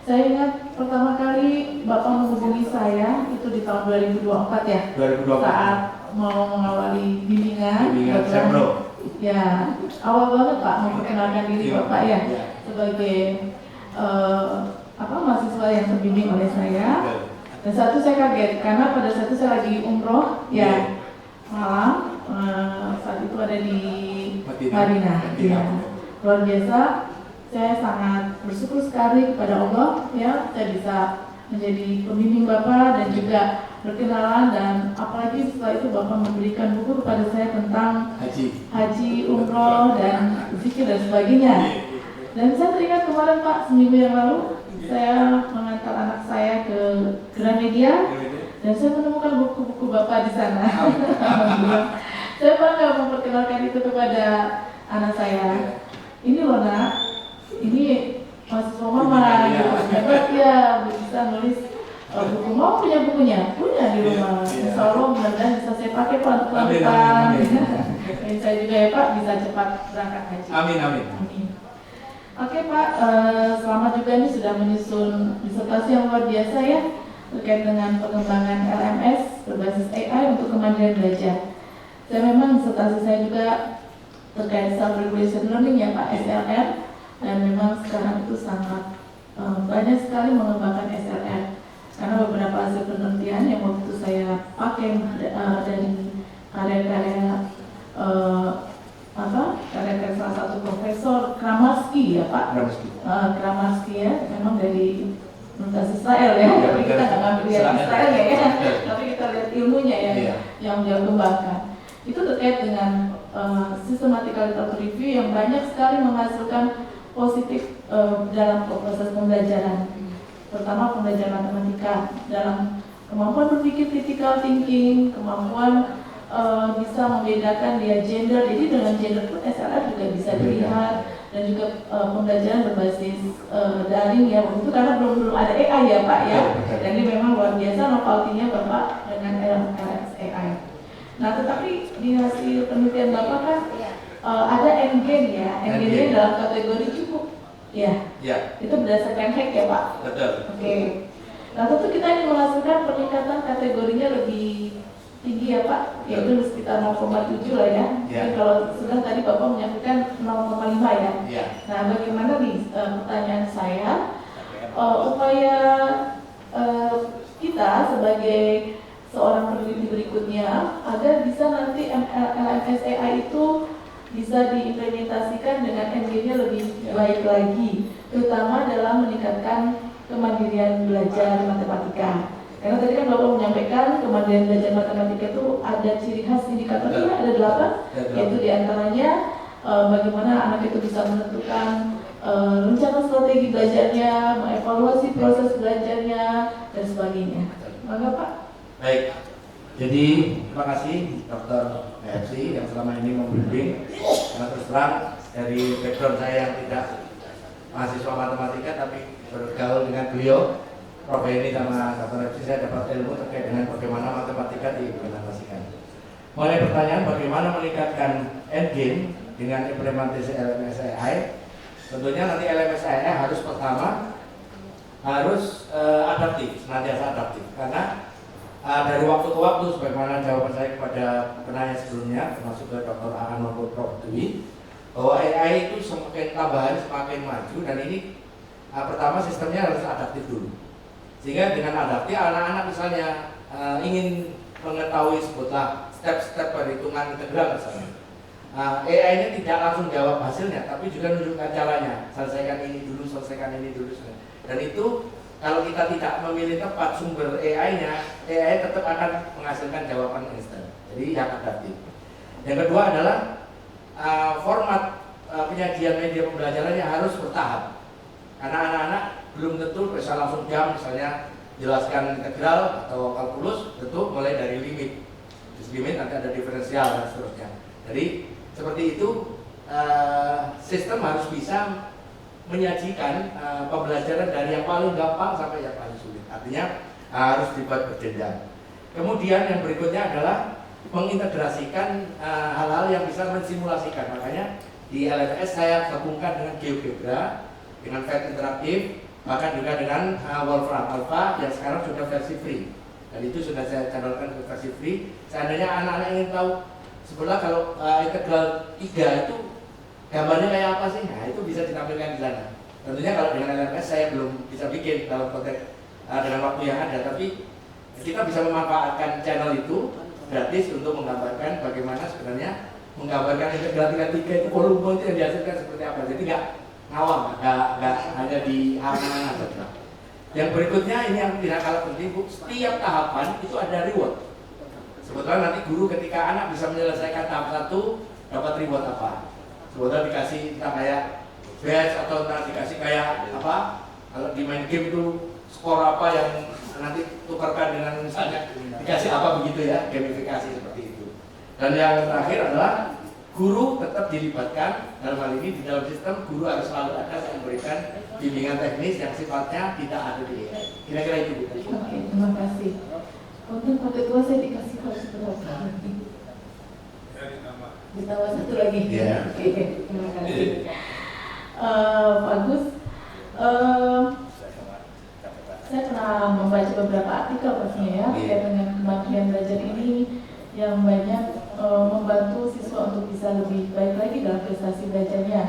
Speaker 7: Saya ingat pertama kali Bapak menghubungi saya, itu di tahun 2024 ya,
Speaker 2: 2024.
Speaker 7: saat mau mengawali bimbingan
Speaker 2: Sempro.
Speaker 7: Ya, awal banget Pak memperkenalkan diri Bapak ya, sebagai mahasiswa yang terbimbing oleh saya. Dan saat itu saya kaget karena pada saat itu saya lagi umroh ya malam, saat itu ada di Madinah. Ya. Luar biasa, saya sangat bersyukur sekali kepada Allah ya, saya bisa menjadi pembimbing Bapak dan juga berkenalan, dan apalagi setelah itu Bapak memberikan buku kepada saya tentang haji, umroh dan zikir dan sebagainya. Dan saya teringat kemarin Pak, seminggu yang lalu saya mengantar anak saya ke Gramedia dan saya menemukan buku-buku Bapak di sana. Saya bangga memperkenalkan itu kepada anak saya. Ini loh nak, ini mahasiswa mama gitu. Hebat ya, bisa nulis buku. Mau punya bukunya? Punya di rumah. Insya Allah mudah-mudahan bisa saya pakai pelan-pelan. Dan saya juga ya Pak bisa cepat berangkat haji.
Speaker 2: Amin.
Speaker 7: Oke Pak, selamat juga nih sudah menyusun disertasi yang luar biasa ya terkait dengan pengembangan LMS berbasis AI untuk kemandirian belajar. Saya memang disertasi saya juga terkait self-regulation learning ya Pak, SLR, dan memang sekarang itu sangat banyak sekali mengembangkan SLR karena beberapa hasil penelitian yang waktu itu saya pakai dari karya-karya karya-karya salah satu profesor Kramarski ya Pak, Kramarski ya, memang dari Universitas Israel ya, tapi kita nggak ngambil yang Israel ya, tapi kita lihat ilmunya ya yang dia kembangkan. Itu terkait dengan systematical literature review yang banyak sekali menghasilkan positif dalam proses pembelajaran, terutama pembelajaran matematika, dalam kemampuan berpikir critical thinking, kemampuan bisa membedakan dia gender. Jadi dengan gender pun SLR juga bisa dilihat, dan juga pembelajaran berbasis daring ya waktu itu karena belum ada AI ya Pak ya. Jadi memang luar biasa novelty-nya Bapak dengan LMS AI. Nah tetapi di hasil penelitian Bapak kan ada endgame ya, endgame dalam kategori cukup ya. Itu berdasarkan hack ya Pak.
Speaker 2: Betul.
Speaker 7: Oke. Nah tentu kita ingin menghasilkan peningkatan kategorinya lebih tinggi ya Pak, yaitu sekitar 0,7 lah ya. Jadi kalau sedang tadi Bapak menyampaikan 0,5 ya. Nah bagaimana nih pertanyaan saya, upaya kita sebagai seorang peneliti berikutnya agar bisa nanti LMS AI itu bisa diimplementasikan dengan endgame-nya lebih baik lagi, terutama dalam meningkatkan kemandirian belajar matematika. Karena tadi kan Bapak menyampaikan kemandirian belajar matematika itu ada ciri khas indikatornya, ada 8, yaitu diantaranya bagaimana anak itu bisa menentukan rencana strategi belajarnya, mengevaluasi proses belajarnya, dan sebagainya. Maka Pak.
Speaker 2: Baik, jadi terima kasih Dr. FC yang selama ini membimbing. Karena terus terang dari background saya yang tidak mahasiswa matematika tapi bergaul dengan beliau, Prof. Heni sama Dr. FC, saya dapat ilmu terkait dengan bagaimana matematika diimplementasikan. Mulai pertanyaan bagaimana meningkatkan endgame dengan implementasi LMS AI. Tentunya nanti LMS AI harus pertama harus adaptif, senantiasa adaptif, karena dari waktu ke waktu, sebagaimana jawaban saya kepada penanya sebelumnya, termasuk ke Dr. Aan maupun Prof. Dwi, bahwa AI itu semakin tambahan, semakin maju, dan ini pertama sistemnya harus adaptif dulu. Sehingga dengan adaptif, anak-anak misalnya ingin mengetahui sebutlah step-step perhitungan integral misalnya. AI ini tidak langsung jawab hasilnya, tapi juga menunjukkan caranya. Selesaikan ini dulu, selesaikan ini dulu. Dan itu kalau kita tidak memilih tepat sumber AI-nya, AI tetap akan menghasilkan jawaban instan. Jadi yang adaptif. Yang kedua adalah format penyajian media pembelajarannya harus bertahap. Karena anak-anak belum tentu bisa langsung jam, misalnya jelaskan integral atau kalkulus, tentu mulai dari limit. Limit nanti ada diferensial dan seterusnya. Jadi seperti itu, sistem harus bisa menyajikan pembelajaran dari yang paling gampang sampai yang paling sulit. Artinya harus dibuat berjenjang. Kemudian yang berikutnya adalah mengintegrasikan hal-hal yang bisa mensimulasikan. Makanya di LMS saya gabungkan dengan GeoGebra, dengan Phet interaktif, bahkan juga dengan Wolfram Alpha yang sekarang sudah versi free. Dan itu sudah saya channelkan ke versi free. Seandainya anak-anak ingin tahu sebelah kalau integral 3 itu gambarnya kayak apa sih? Nah, itu bisa ditampilkan di sana. Tentunya kalau dengan LMS saya belum bisa bikin dalam konteks dengan waktu yang ada, tapi kita bisa memanfaatkan channel itu gratis untuk menggambarkan bagaimana sebenarnya menggambarkan integral 3 itu volume itu yang dihasilkan seperti apa. Jadi nggak ngawang, nggak hanya di halaman saja. Yang berikutnya ini yang tidak kalah penting, Bu. Setiap tahapan itu ada reward. Sebetulnya nanti guru ketika anak bisa menyelesaikan tahap 1 dapat reward apa? Sebetulnya dikasih entah kayak badge atau entah dikasih kayak apa? Kalau di main game itu skor apa yang nanti tukarkan dengan misalnya dikasih apa begitu ya, gamifikasi seperti itu. Dan yang terakhir adalah guru tetap dilibatkan dalam hal ini di dalam sistem. Guru harus selalu ada yang memberikan bimbingan teknis yang sifatnya tidak ada di AI. Kira-kira itu.
Speaker 7: Oke, terima kasih. Untuk Pak Ketua saya dikasih harus berapa lagi? Ditambah 1 lagi.
Speaker 2: Ya.
Speaker 7: Oke, terima kasih. Bagus. Saya pernah membaca beberapa artikel pastinya ya terkait dengan kemampuan belajar ini yang banyak membantu siswa untuk bisa lebih baik lagi dalam prestasi belajarnya.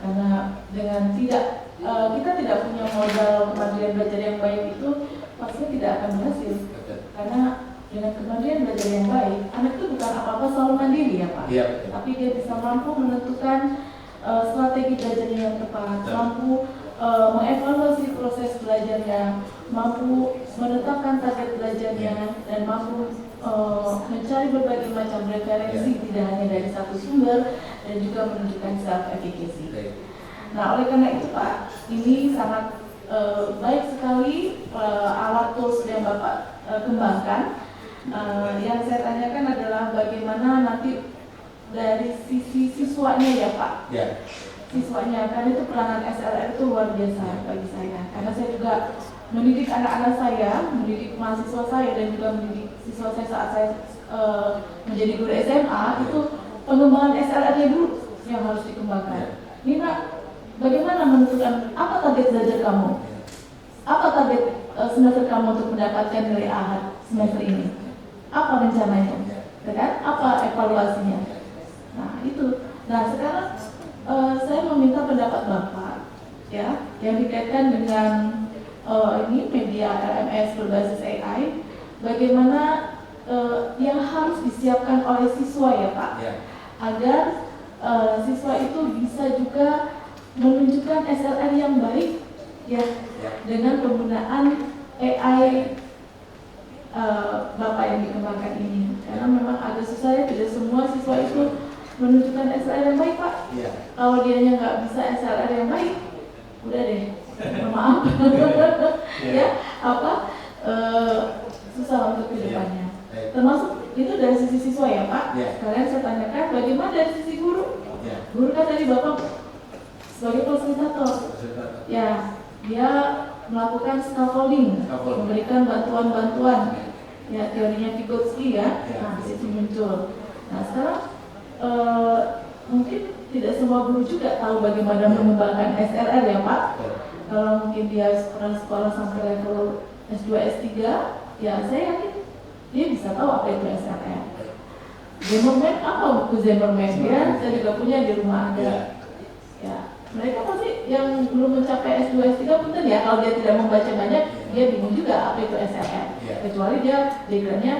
Speaker 7: Karena dengan kita tidak punya modal kemandirian belajar yang baik itu pastinya tidak akan berhasil. Karena dengan kemandirian belajar yang baik, anak itu bukan apa-apa selalu mandiri ya Pak.
Speaker 2: Iya.
Speaker 7: Tapi dia bisa mampu menentukan strategi belajarnya yang tepat, mampu mengevaluasi proses belajarnya, mampu menetapkan target belajarnya, dan mampu mencari berbagai macam referensi tidak hanya dari satu sumber dan juga menunjukkan self-efficacy. Nah, oleh karena itu Pak, ini sangat baik sekali alat tools yang Bapak kembangkan. Yang saya tanyakan adalah bagaimana nanti dari sisi siswanya ya Pak. Siswanya, karena itu peranan SLR itu luar biasa bagi saya. Karena saya juga mendidik anak-anak saya, mendidik mahasiswa saya, dan juga mendidik siswa saya saat saya menjadi guru SMA, itu pengembangan SLR-nya dulu yang harus dikembangkan. Nina, bagaimana menentukan apa target belajar kamu? Apa target semester kamu untuk mendapatkan nilai A semester ini? Apa rencananya? Kan? Apa evaluasinya? Nah, itu. Nah, sekarang saya meminta pendapat Bapak ya, yang dikaitkan dengan ini media LMS berbasis AI, bagaimana yang harus disiapkan oleh siswa ya Pak, agar siswa itu bisa juga menunjukkan SLR yang baik ya dengan penggunaan AI Bapak yang dikembangkan ini, karena memang agak susah ya, tidak semua siswa itu menunjukkan SLR yang baik Pak. Kalau dianya nggak bisa SLR yang baik, udah deh, maaf ya susah untuk kedepannya. Termasuk itu dari sisi siswa ya Pak. Kalian saya tanyakan bagaimana dari sisi guru. Guru kan tadi Bapak sebagai fasilitator, ya dia melakukan scaffolding, memberikan bantuan-bantuan, ya teorinya Vygotsky ya, nah di situ muncul. Nah sekarang mungkin tidak semua guru juga tahu bagaimana mengembangkan SLR ya Pak. Kalau mungkin dia pernah sekolah sampai level S2, S3, ya saya yakin dia bisa tahu apa itu SLR. Zimmerman, apa buku Zimmerman ya? Saya juga punya di rumah ada. Ya, mereka pasti yang belum mencapai S2, S3 punten ya, kalau dia tidak membaca banyak, dia bingung juga apa itu SLR. Kecuali dia backgroundnya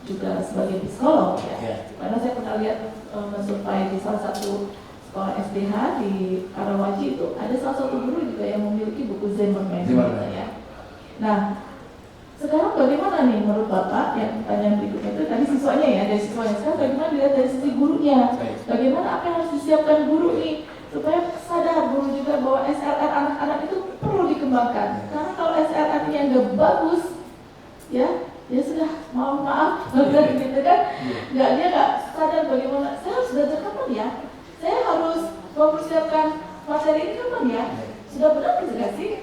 Speaker 7: juga sebagai psikolog ya. Karena saya pernah lihat mensurvey di salah satu sekolah SDH di Karawaci itu ada salah satu guru juga yang memiliki buku Zimmerman ya. Nah, sekarang bagaimana nih menurut Bapak, yang pertanyaan berikutnya itu tadi siswanya ya, dari siswanya, sekarang bagaimana dilihat dari sisi gurunya, bagaimana apa yang harus disiapkan guru nih supaya sadar guru juga bahwa SLR anak-anak itu perlu dikembangkan, karena kalau SLR-nya nggak bagus ya sudah maaf gitu kan, dia nggak sadar bagaimana saya harus belajar kapan ya, saya harus mempersiapkan materi ini kapan ya, sudah benar tidak sih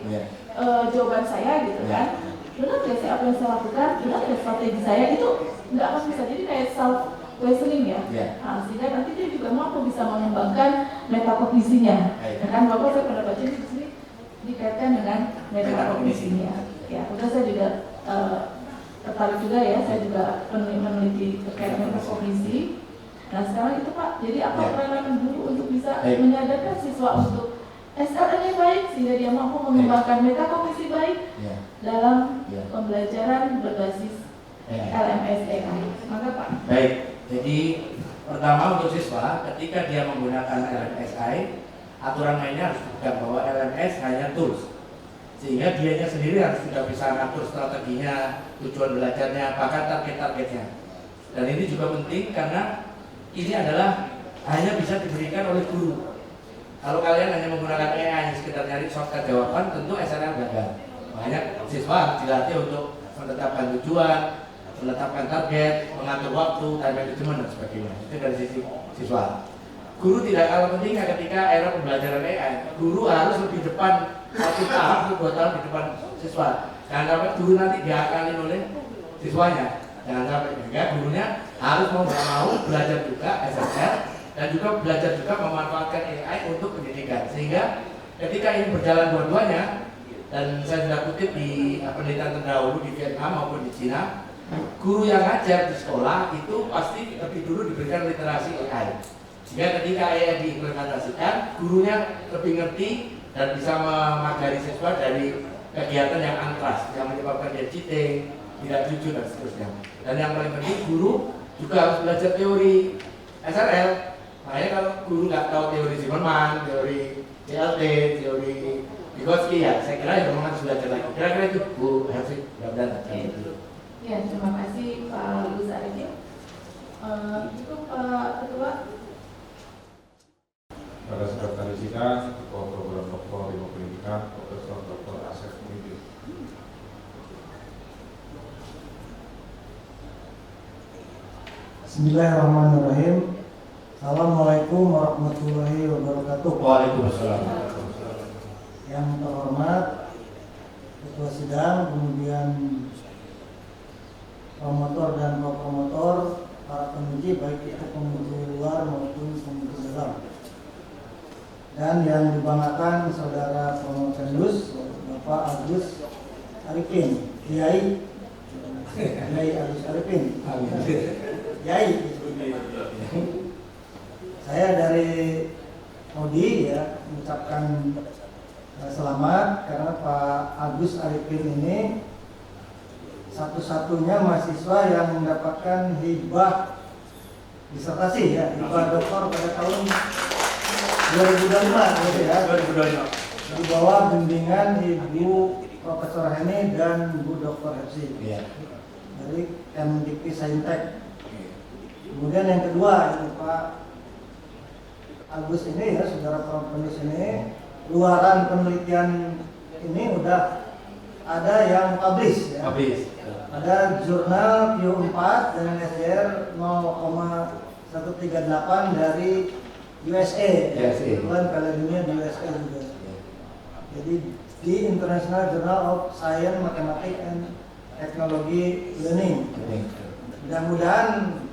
Speaker 7: jawaban saya gitu kan. Benar nggak sih apa yang saya lakukan, benar nggak strategi saya itu nggak akan bisa jadi kayak self questioning ya. Nah, sehingga nanti dia juga mampu bisa mengembangkan metakognisinya. Kan Bapak saya pernah baca di sini dikaitkan dengan metakognisinya. Ya, udah saya juga tertarik juga ya, saya juga meneliti terkait metakognisi. Nah sekarang itu Pak, jadi apa peranan guru untuk bisa menyadarkan siswa untuk SLR yang baik sehingga dia mampu mengembangkan metakognisi baik dalam pembelajaran berbasis LMS AI. Maka Pak.
Speaker 2: Baik, jadi pertama untuk siswa ketika dia menggunakan LMS AI, aturan mainnya harus dipegang bahwa LMS hanya tools, sehingga dianya sendiri harus sudah bisa ngatur strateginya, tujuan belajarnya, bahkan target-targetnya. Dan ini juga penting karena ini adalah hanya bisa diberikan oleh guru. Kalau kalian hanya menggunakan AI sekedar nyari shortcut jawaban, tentu SLR gagal. Makanya siswa harus dilatih untuk menetapkan tujuan, menetapkan target, mengatur waktu, time management dan sebagainya. Itu dari sisi siswa. Guru tidak kalah pentingnya ketika era pembelajaran AI. Guru harus lebih depan 1 tahun, 2 tahun di depan siswa. Jangan sampai guru nanti diakalin oleh siswanya. Jangan sampai juga gurunya harus mau belajar juga SLR dan juga belajar juga memanfaatkan AI untuk pendidikan, sehingga ketika ini berjalan dua-duanya, dan saya sudah kutip di penelitian terdahulu di Vietnam maupun di Cina, guru yang ngajar di sekolah itu pasti lebih dulu diberikan literasi AI, sehingga ketika AI diimplementasikan, gurunya lebih ngerti dan bisa memagari siswa dari kegiatan yang antras yang menyebabkan dia cheating, tidak jujur dan seterusnya. Dan yang paling penting, guru juga harus belajar teori SLR. Makanya kalau guru nggak tahu teori Zimmerman, teori CLT, teori Vygotsky, ya saya kira ya memang harus belajar lagi. Kira-kira itu Bu Helvi, mudah-mudahan.
Speaker 7: Ya, terima kasih Pak Gus Arifin. Itu Pak Ketua.
Speaker 1: Pada sekretaris kita, Ketua Program Doktor Ilmu Pendidikan, Profesor Dr. Asep Muhyiddin.
Speaker 8: Bismillahirrahmanirrahim. Assalamualaikum warahmatullahi wabarakatuh.
Speaker 2: Waalaikumsalam.
Speaker 8: Yang terhormat Ketua Sidang, kemudian promotor dan co-promotor, para penguji baik itu penguji luar maupun penguji dalam, dan yang dibanggakan saudara Promotenus Bapak Agus Arifin, Kiai Agus Arifin, Kiai. Saya dari Audi ya mengucapkan selamat karena Pak Agus Arifin ini satu-satunya mahasiswa yang mendapatkan hibah disertasi ya, IPA doktor pada tahun 2025 gitu ya.
Speaker 2: 2025.
Speaker 8: Di bawah bimbingan Ibu Profesor Heni dan Bu Dr. Hepsi
Speaker 2: Iya.
Speaker 8: dari Kemdikti Saintek. Kemudian yang kedua ini Pak Agus ini ya, saudara Prof. ini, luaran penelitian ini udah ada yang publish ya.
Speaker 2: Habis.
Speaker 8: Ada jurnal Q4 dengan SDR 0,138 dari USA.
Speaker 2: USA.
Speaker 8: Kebetulan Piala Dunia di USA juga. Jadi di International Journal of Science, Mathematics and Technology Learning. Mudah-mudahan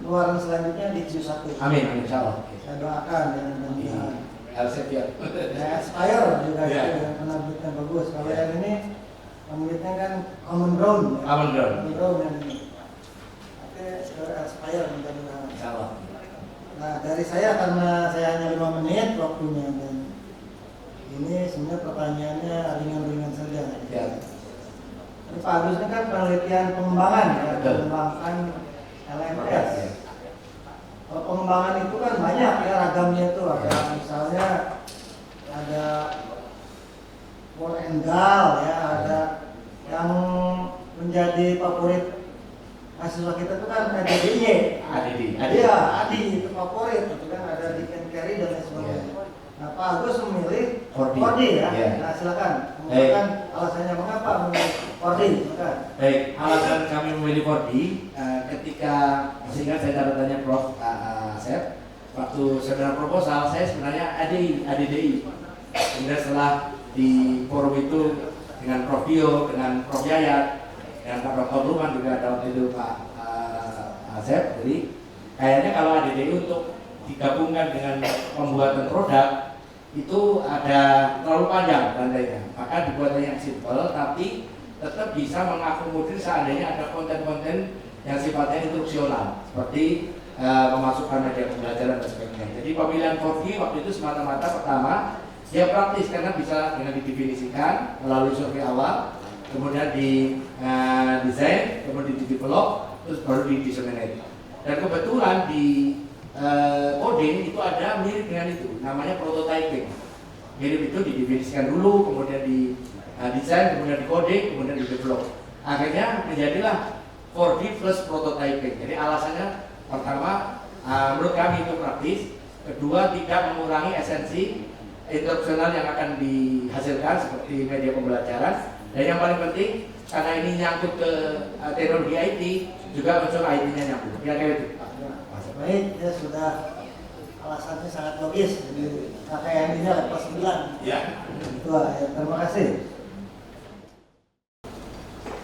Speaker 8: luaran selanjutnya di Q1.
Speaker 2: Amin, insyaallah.
Speaker 8: Saya doakan ya, mudah-mudahan.
Speaker 2: Elsevier.
Speaker 8: Ya, Aspire juga
Speaker 2: Iya.
Speaker 8: itu yang penerbitnya bagus. Kalau yang ini penerbitnya kan Common Ground. Ya.
Speaker 2: Common Ground.
Speaker 8: Common Ground yang ini. Oke, Aspire mudah-mudahan.
Speaker 2: Insyaallah.
Speaker 8: Nah, dari saya karena saya hanya 5 menit waktunya dan ini sebenarnya pertanyaannya ringan-ringan saja.
Speaker 2: Ya.
Speaker 8: Jadi Pak Agus ini kan penelitian pengembangan ya,
Speaker 2: Betul.
Speaker 8: mengembangkan LMS. Kalau pengembangan itu kan banyak ya ragamnya itu, ada misalnya ada Wall and Gall ya, ada yang menjadi favorit mahasiswa kita itu kan ada DIY.
Speaker 2: ADD.
Speaker 8: Iya, Adi itu favorit, itu kan ada di Carry dan lain sebagainya. Nah, Pak Agus memilih
Speaker 2: 4D.
Speaker 8: ya.
Speaker 2: Iya.
Speaker 8: Nah, silakan. Mengatakan alasannya mengapa memilih 4D, silakan.
Speaker 2: Baik, alasan kami memilih 4D ketika masih ingat saya catatannya Prof. Asep, waktu saudara proposal saya sebenarnya ADDI. Kemudian setelah di forum itu dengan Prof. Dio, dengan Prof. Yayat, dengan Pak Dr. Luman juga ada waktu itu Pak Asep, jadi kayaknya kalau ADDI untuk digabungkan dengan pembuatan produk itu ada terlalu panjang rantainya, maka dibuatnya yang simple tapi tetap bisa mengakomodir seandainya ada konten-konten yang sifatnya instruksional seperti memasukkan media pembelajaran dan sebagainya. Jadi pemilihan 4D waktu itu semata-mata pertama dia praktis karena bisa dengan didefinisikan melalui survei awal, kemudian di desain, kemudian di develop, terus baru di disseminate. Dan kebetulan di coding itu ada mirip dengan itu, namanya prototyping. Mirip itu didefinisikan dulu, kemudian di desain, kemudian di coding, kemudian di develop. Akhirnya menjadilah 4D plus prototyping. Jadi alasannya pertama, menurut kami itu praktis. Kedua, tidak mengurangi esensi instruksional yang akan dihasilkan seperti media pembelajaran. Dan yang paling penting, karena ini nyangkut ke teknologi IT, juga unsur IT-nya nyambung. Kira-kira itu.
Speaker 8: Baik, ya sudah alasannya sangat logis. Jadi KKN-nya level 9.
Speaker 2: Ya.
Speaker 8: Itu ya, terima kasih.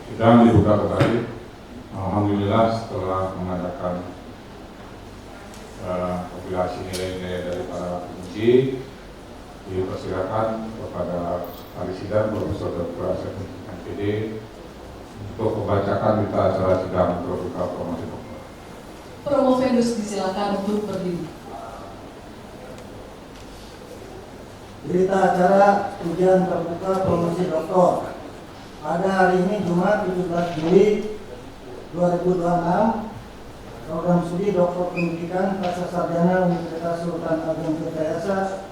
Speaker 1: Sidang dibuka kembali. Alhamdulillah setelah mengadakan kompilasi nilai-nilai dari para penguji, dipersilakan kepada ahli sidang Profesor Dr. Asep MPD untuk membacakan berita acara sidang terbuka promosi dokter.
Speaker 9: Promovendus disilakan untuk berdiri.
Speaker 8: Berita acara ujian terbuka promosi doktor pada hari ini Jumat 17 Juli 2026. Program studi Doktor Pendidikan Pasca Sarjana Universitas Sultan Agung Tirtayasa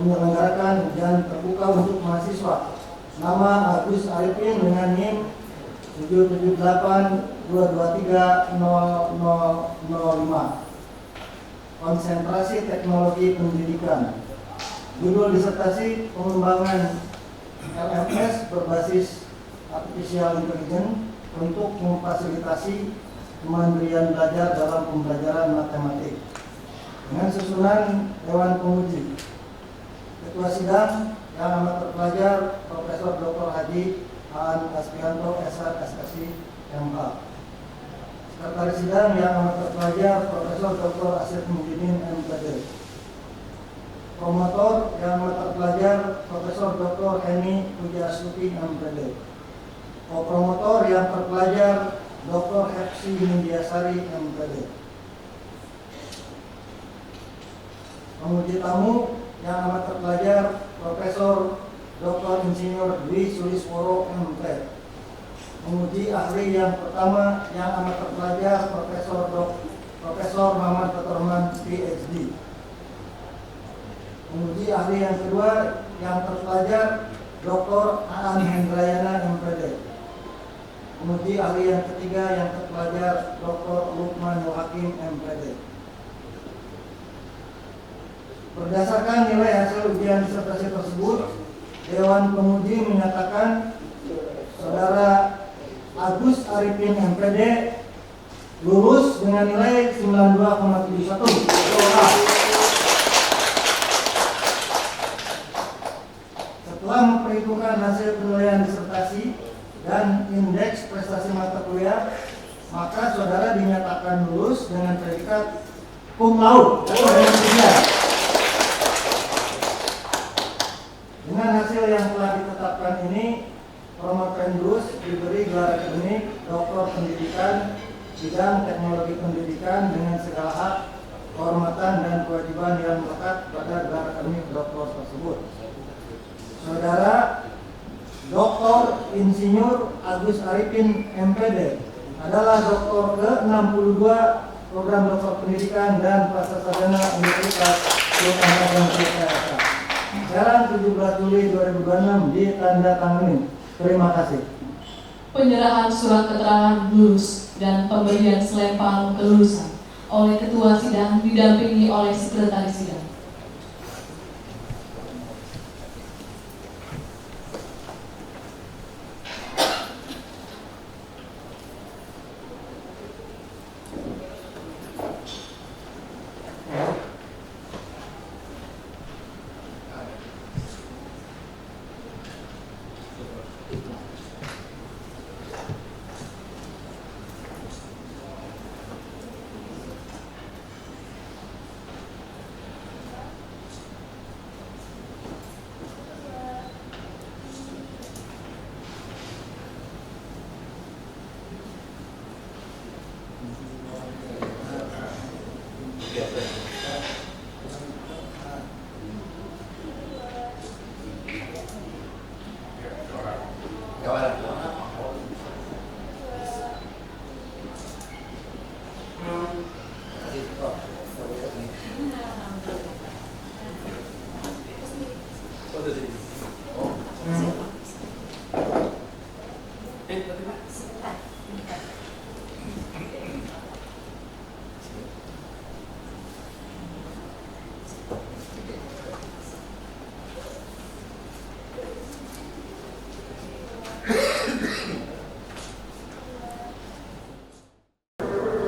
Speaker 8: menyelenggarakan ujian terbuka untuk mahasiswa. Nama Agus Arifin dengan NIM 778-223-0005. Konsentrasi Teknologi Pendidikan. Judul disertasi pengembangan LMS berbasis Artificial Intelligence untuk memfasilitasi kemandirian belajar dalam pembelajaran matematik. Dengan susunan Dewan Penguji. Ketua Sidang yang amat terpelajar Profesor Dr. Haji Aan Aspianto SSI MH. Sekretaris Sidang yang amat terpelajar Profesor Dr. Asep Muhyiddin MPD. Promotor yang amat terpelajar Profesor Dr. Heni Pujastuti MPD. Promotor yang terpelajar Dr. Hepsi Nindiasari MPD. Penguji tamu yang amat terpelajar Profesor Dr. Insinyur Dwi Sulisworo MP. Penguji ahli yang pertama yang amat terpelajar Profesor Maman Peterma PhD. Penguji ahli yang kedua yang terpelajar Dr. Aan Hendrayana MPD. Penguji ahli yang ketiga yang terpelajar Dr. Lukman Hakim MPD. Berdasarkan nilai hasil ujian disertasi tersebut, Dewan Penguji menyatakan Saudara Agus Arifin MPD lulus dengan nilai 92,71. Setelah memperhitungkan hasil penilaian disertasi dan indeks prestasi mata kuliah, maka saudara dinyatakan lulus dengan predikat cum laude atau dengan tiga. Dengan hasil yang telah ditetapkan ini, Promotrendus diberi gelar akademik Doktor Pendidikan bidang teknologi pendidikan dengan segala hak, kehormatan dan kewajiban yang melekat pada gelar akademik doktor tersebut. Saudara Dr. Insinyur Agus Arifin MPD adalah doktor ke-62 program doktor pendidikan dan Prasarjana Universitas Sultan Hasanuddin. Sekarang 17 Juli 2026 ditandatangani. Terima kasih.
Speaker 9: Penyerahan surat keterangan lulus dan pemberian selempang kelulusan oleh Ketua Sidang didampingi oleh Sekretaris Sidang.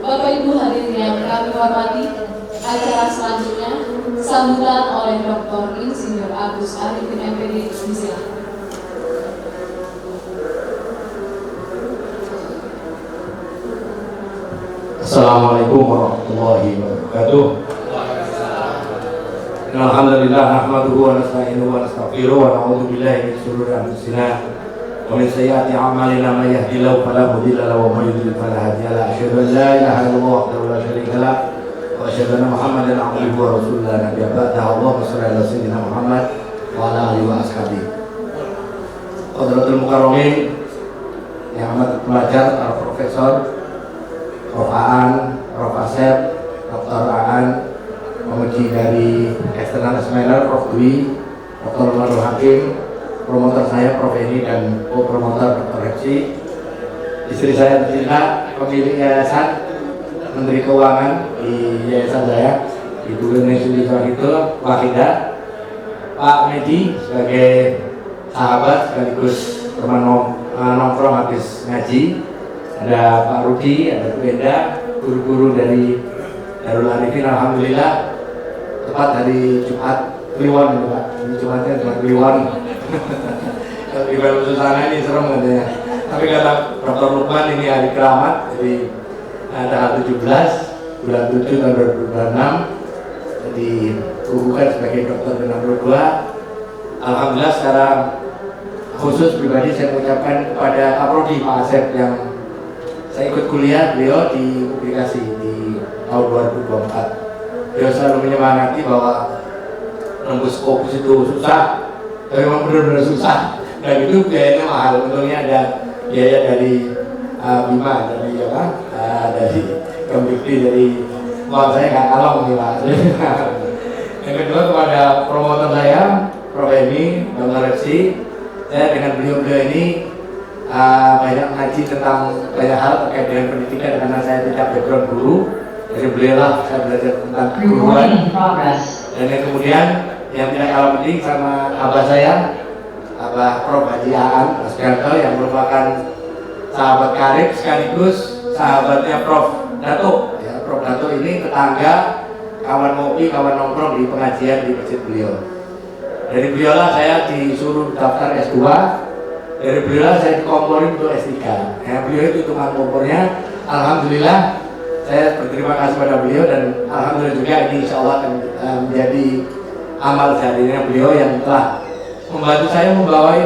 Speaker 9: Bapak Ibu hadirin yang kami hormati, acara selanjutnya sambutan oleh Dr. Insinyur Agus Arifin MPD disilakan.
Speaker 2: Assalamualaikum warahmatullahi wabarakatuh. Alhamdulillah nahmaduhu wa nasta'inuhu wa nastaghfiruh wa na'udzu billahi min shururi anfusina wa min sayyiati a'malina may yahdihillahu fala mudilla lahu wa may yudlil fala hadiya lahu. Asyhadu an la ilaha illallah wahdahu la syarika lahu wa asyhadu anna Muhammadan 'abduhu wa rasuluhu la nabiyya ba'dahu. Allahumma shalli ala sayyidina Muhammad wa ala alihi wa ashabihi. Hadratul mukarramin yang amat pelajar, para profesor, Prof. Aan, Prof. Asep, Dr. Aan, penguji dari External Examiner, Prof. Dwi, Dr. Lukman Hakim, promotor saya Prof. Eni dan co-promotor Dr. Hepsi, istri saya tercinta, pemilik yayasan, Menteri Keuangan di yayasan saya, Ibu Indonesia itu, Wahidah, Pak Medi sebagai sahabat sekaligus teman nongkrong habis ngaji, ada Pak Rudi, ada Bu Enda, guru-guru dari Darul Arifin. Alhamdulillah tepat hari Jumat Kliwon, Pak. Ini Jumatnya Jumat Kliwon. Di Baru Susana ini serem katanya. Tapi kata Dr. Lukman ini hari keramat, jadi tanggal 17 bulan 7 tahun 2026. Jadi kukuhkan sebagai dokter ke-62. Alhamdulillah secara khusus pribadi saya mengucapkan kepada Pak Prodi, Pak Asep yang saya ikut kuliah beliau di publikasi di tahun 2024. Beliau selalu menyemangati bahwa nembus Scopus itu susah, tapi memang benar-benar susah. Dan itu biayanya mahal. Untungnya ada biaya dari Bima, dari dari Kemdikti, dari Wah, saya nggak kalong nih Pak. Yang kedua kepada promotor saya, Prof. Emi, Bang Repsi. Saya dengan beliau-beliau ini banyak ngaji tentang banyak hal terkait dengan pendidikan karena saya tidak background guru. Dari beliau lah saya belajar tentang keguruan. Dan yang kemudian yang tidak kalah penting sama abah saya, Abah Prof. Haji Aan Asganto yang merupakan sahabat karib sekaligus sahabatnya Prof. Dato. Ya, Prof. Dato ini tetangga, kawan ngopi, kawan nongkrong di pengajian di masjid beliau. Dari beliau lah saya disuruh daftar S2. Dari beliau lah saya dikomporin untuk S3. Ya, beliau itu tukang kompornya. Alhamdulillah saya berterima kasih pada beliau dan alhamdulillah juga ini insya Allah akan menjadi amal jarinya beliau yang telah membantu saya membawai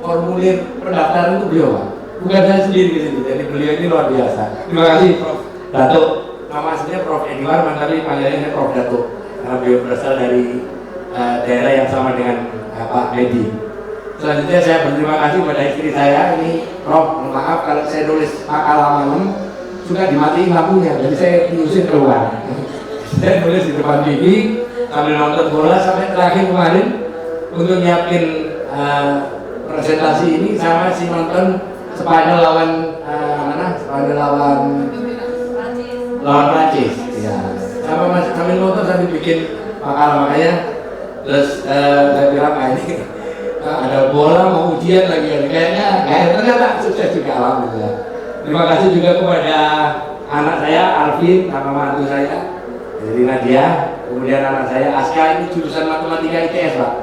Speaker 2: formulir pendaftaran itu beliau Pak. Bukan saya sendiri di sini. Jadi beliau ini luar biasa. Terima kasih Prof. Dato. Nama aslinya Prof. Edward, tapi panggilannya Prof. Dato. Karena beliau berasal dari daerah yang sama dengan Pak Edi. Selanjutnya saya berterima kasih kepada istri saya ini Prof. Maaf kalau saya nulis makalah malam suka dimatiin lampunya, jadi saya diusir keluar. Saya nulis di depan TV sambil nonton bola sampai terakhir kemarin untuk nyiapin presentasi ini sama si nonton Spanyol lawan mana? Spanyol lawan Prancis. Ya. Sama masih sambil nonton sambil bikin makalah makanya. Terus saya bilang ini ada bola mau ujian lagi kayaknya ternyata sukses juga alhamdulillah. Terima kasih juga kepada anak saya Alvin sama mantu saya dari Nadia, kemudian anak saya Aska ini jurusan matematika ITS Pak.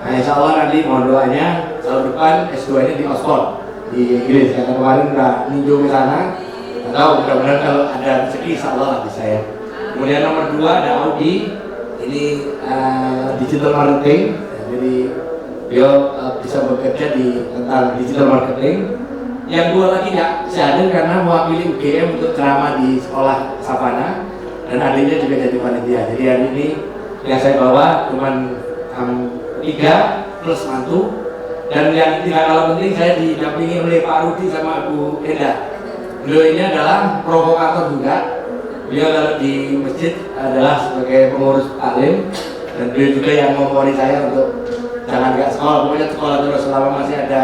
Speaker 2: Nah, insya Allah nanti mohon doanya tahun depan S2-nya di Oxford di Inggris karena kemarin udah ninjau ke sana. Tahu mudah-mudahan kalau ada rezeki insya Allah lah bisa ya. Kemudian nomor 2 ada Audi, ini digital marketing, jadi beliau bisa bekerja di tentang digital marketing. Yang 2 lagi nggak bisa hadir karena mewakili UGM untuk ceramah di sekolah Savana dan adiknya juga jadi panitia. Jadi hari ini yang saya bawa cuma 3 plus mantu dan yang tidak kalah penting saya didampingi oleh Pak Rudi sama Bu Enda. Beliau ini adalah provokator juga. Beliau di masjid adalah sebagai pengurus taklim dan beliau juga yang memori saya untuk jangan nggak sekolah, pokoknya sekolah terus selama masih ada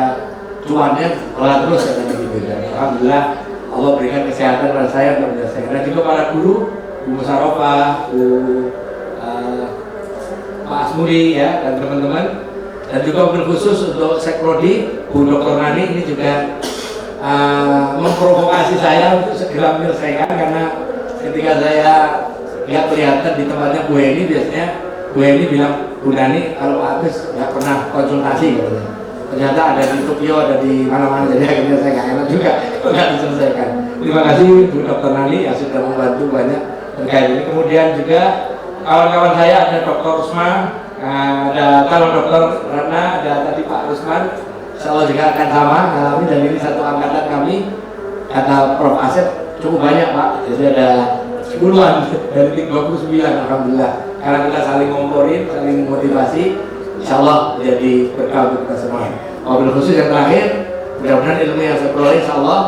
Speaker 2: cuannya sekolah terus ya gitu. Alhamdulillah Allah berikan kesehatan pada saya untuk menyelesaikan. Dan juga para guru, Bu Musarofah, Bu Pak Asmuri ya dan teman-teman. Dan juga mobil khusus untuk Sekprodi, Bu Dr. Nani ini juga memprovokasi saya untuk segera menyelesaikan karena ketika saya lihat kelihatan di tempatnya Bu Heni biasanya Bu Heni bilang Bu Nani kalau Pak Agus nggak pernah konsultasi katanya. Ternyata ada di Tokyo, ada di mana-mana, jadi akhirnya saya nggak enak juga nggak diselesaikan. Terima kasih Bu Dr. Nani yang sudah membantu banyak terkait ini. Kemudian juga kawan-kawan saya ada Dr. Usman, ada calon Dr. Ratna, ada tadi Pak Usman. Insya Allah juga akan sama alami dan ini satu angkatan kami. Kata Prof. Asep cukup banyak Pak, jadi ada 10-an dari 29 Alhamdulillah. Karena kita saling ngomporin, saling motivasi. Insya Allah jadi berkah untuk kita semua. Wabil khusus yang terakhir, mudah-mudahan ilmu yang saya peroleh Insya Allah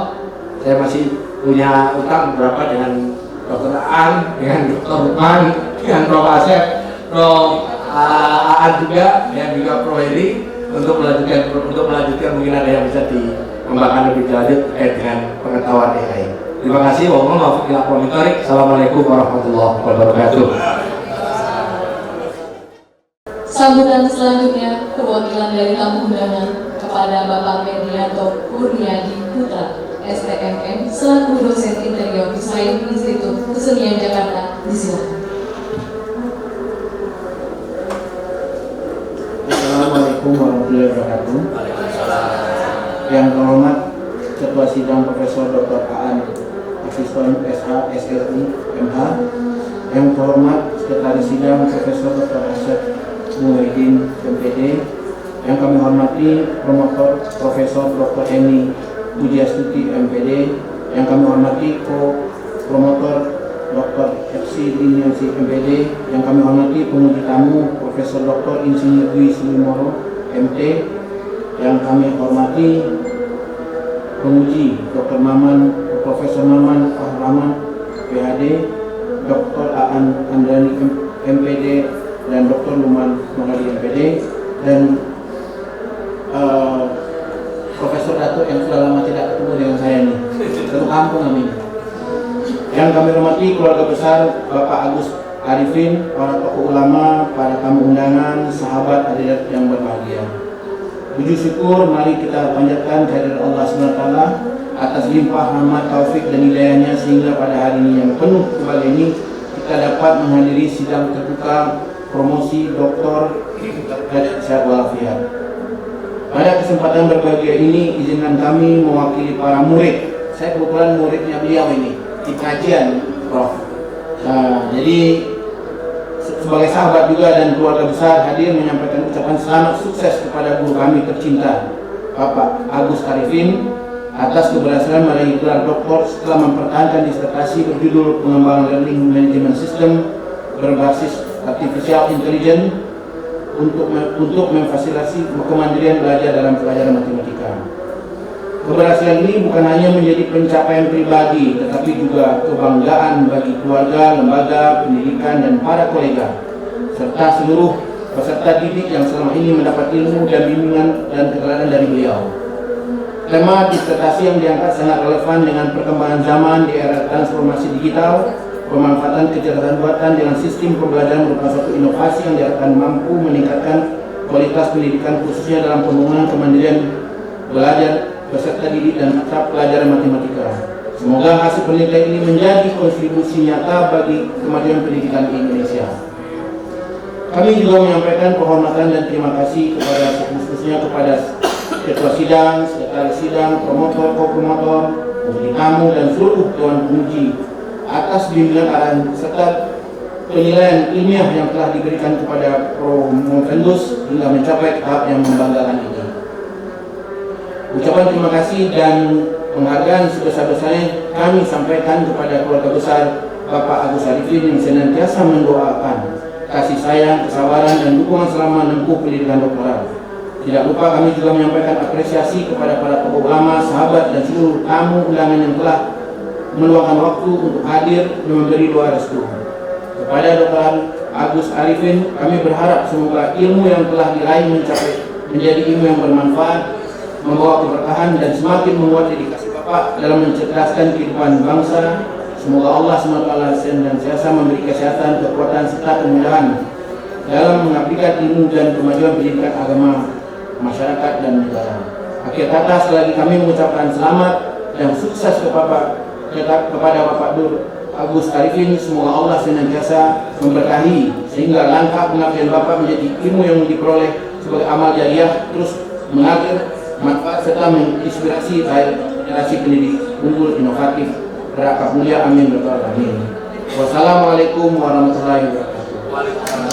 Speaker 2: saya masih punya utang beberapa dengan Dr. Aan, dengan Dr. Lukman, dengan Prof. Asep, Prof. Aan juga, dan juga Prof. Heri untuk melanjutkan mungkin ada yang bisa dikembangkan lebih lanjut terkait dengan pengetahuan AI. Terima kasih. Assalamualaikum warahmatullahi wabarakatuh.
Speaker 9: Sambutan selanjutnya perwakilan dari tamu undangan kepada Bapak Medianto Kurniadi Putra, STMM, selaku dosen interior desain Institut Kesenian Jakarta. Disilakan.
Speaker 10: Assalamualaikum warahmatullahi wabarakatuh. Yang terhormat Ketua Sidang Profesor Dr. Aan Asisten SH SLI MH. Yang terhormat Sekretaris Sidang Profesor Dr. Asep Muhyiddin MPD. Yang kami hormati Promotor Profesor Dr. Eni Budiastuti MPD. Yang kami hormati Promotor Dr. FC Diniansi MPD. Yang kami hormati penguji tamu Profesor Dr. Insinyur Dwi Sulimoro MT. Yang kami hormati penguji Dr. Maman, Profesor Maman Rahman PhD. Dr. Aan Andrani MPD dan Dr. Luman Mahadi MPD dan Profesor Datuk yang sudah lama tidak ketemu dengan saya nih, satu kampung kami. Yang kami hormati keluarga besar Bapak Agus Arifin, para tokoh ulama, para tamu undangan, sahabat hadirat yang berbahagia. Puji syukur mari kita panjatkan kehadirat Allah SWT atas limpah rahmat, taufik dan hidayahnya sehingga pada hari ini yang penuh kebahagiaan ini kita dapat menghadiri sidang terbuka promosi doktor derajat sehat walafiat. Pada kesempatan berbahagia ini, izinkan kami mewakili para murid. Saya kebetulan muridnya beliau ini di kajian, Prof. Nah, jadi sebagai sahabat juga dan keluarga besar hadir menyampaikan ucapan selamat sukses kepada guru kami tercinta, Bapak Agus Arifin, atas keberhasilan meraih gelar doktor setelah mempertahankan disertasi berjudul Pengembangan Learning Management System berbasis Artificial Intelligence untuk memfasilitasi kemandirian belajar dalam pelajaran matematika. Keberhasilan ini bukan hanya menjadi pencapaian pribadi, tetapi juga kebanggaan bagi keluarga, lembaga, pendidikan, dan para kolega, serta seluruh peserta didik yang selama ini mendapat ilmu dan bimbingan dan keteladanan dari beliau. Tema disertasi yang diangkat sangat relevan dengan perkembangan zaman di era transformasi digital. Pemanfaatan kecerdasan buatan dengan sistem pembelajaran merupakan suatu inovasi yang diharapkan mampu meningkatkan kualitas pendidikan khususnya dalam pembangunan kemandirian belajar peserta didik dan mata pelajaran matematika. Semoga hasil penelitian ini menjadi kontribusi nyata bagi kemajuan pendidikan di Indonesia. Kami juga menyampaikan penghormatan dan terima kasih khususnya kepada ketua sidang, sekretaris sidang, promotor, co-promotor, penguji tamu dan seluruh dewan penguji atas bimbingan arahan serta penilaian ilmiah yang telah diberikan kepada promovendus hingga mencapai tahap yang membanggakan ini. Ucapan terima kasih dan penghargaan sebesar-besarnya kami sampaikan kepada keluarga besar Bapak Agus Arifin yang senantiasa mendoakan kasih sayang, kesabaran, dan dukungan selama menempuh pendidikan doktoral. Tidak lupa kami juga menyampaikan apresiasi kepada para tokoh ulama, sahabat, dan seluruh tamu undangan yang telah meluangkan waktu untuk hadir dan memberi doa restu. Kepada Dr. Agus Arifin, kami berharap semoga ilmu yang telah diraih menjadi ilmu yang bermanfaat, membawa keberkahan dan semakin menguat dedikasi Bapak dalam mencerdaskan kehidupan bangsa. Semoga Allah SWT senantiasa memberi kesehatan, kekuatan serta kemudahan dalam mengabdikan ilmu dan kemajuan pendidikan agama, masyarakat dan negara. Akhir kata, sekali lagi kami mengucapkan selamat dan sukses kepada Bapak Dur Agus Arifin. Semoga Allah senantiasa memberkahi sehingga langkah pengabdian Bapak menjadi ilmu yang diperoleh sebagai amal jariah terus mengalir manfaat serta menginspirasi generasi pendidik unggul inovatif berakhlak mulia. Amin. Wassalamualaikum warahmatullahi wabarakatuh.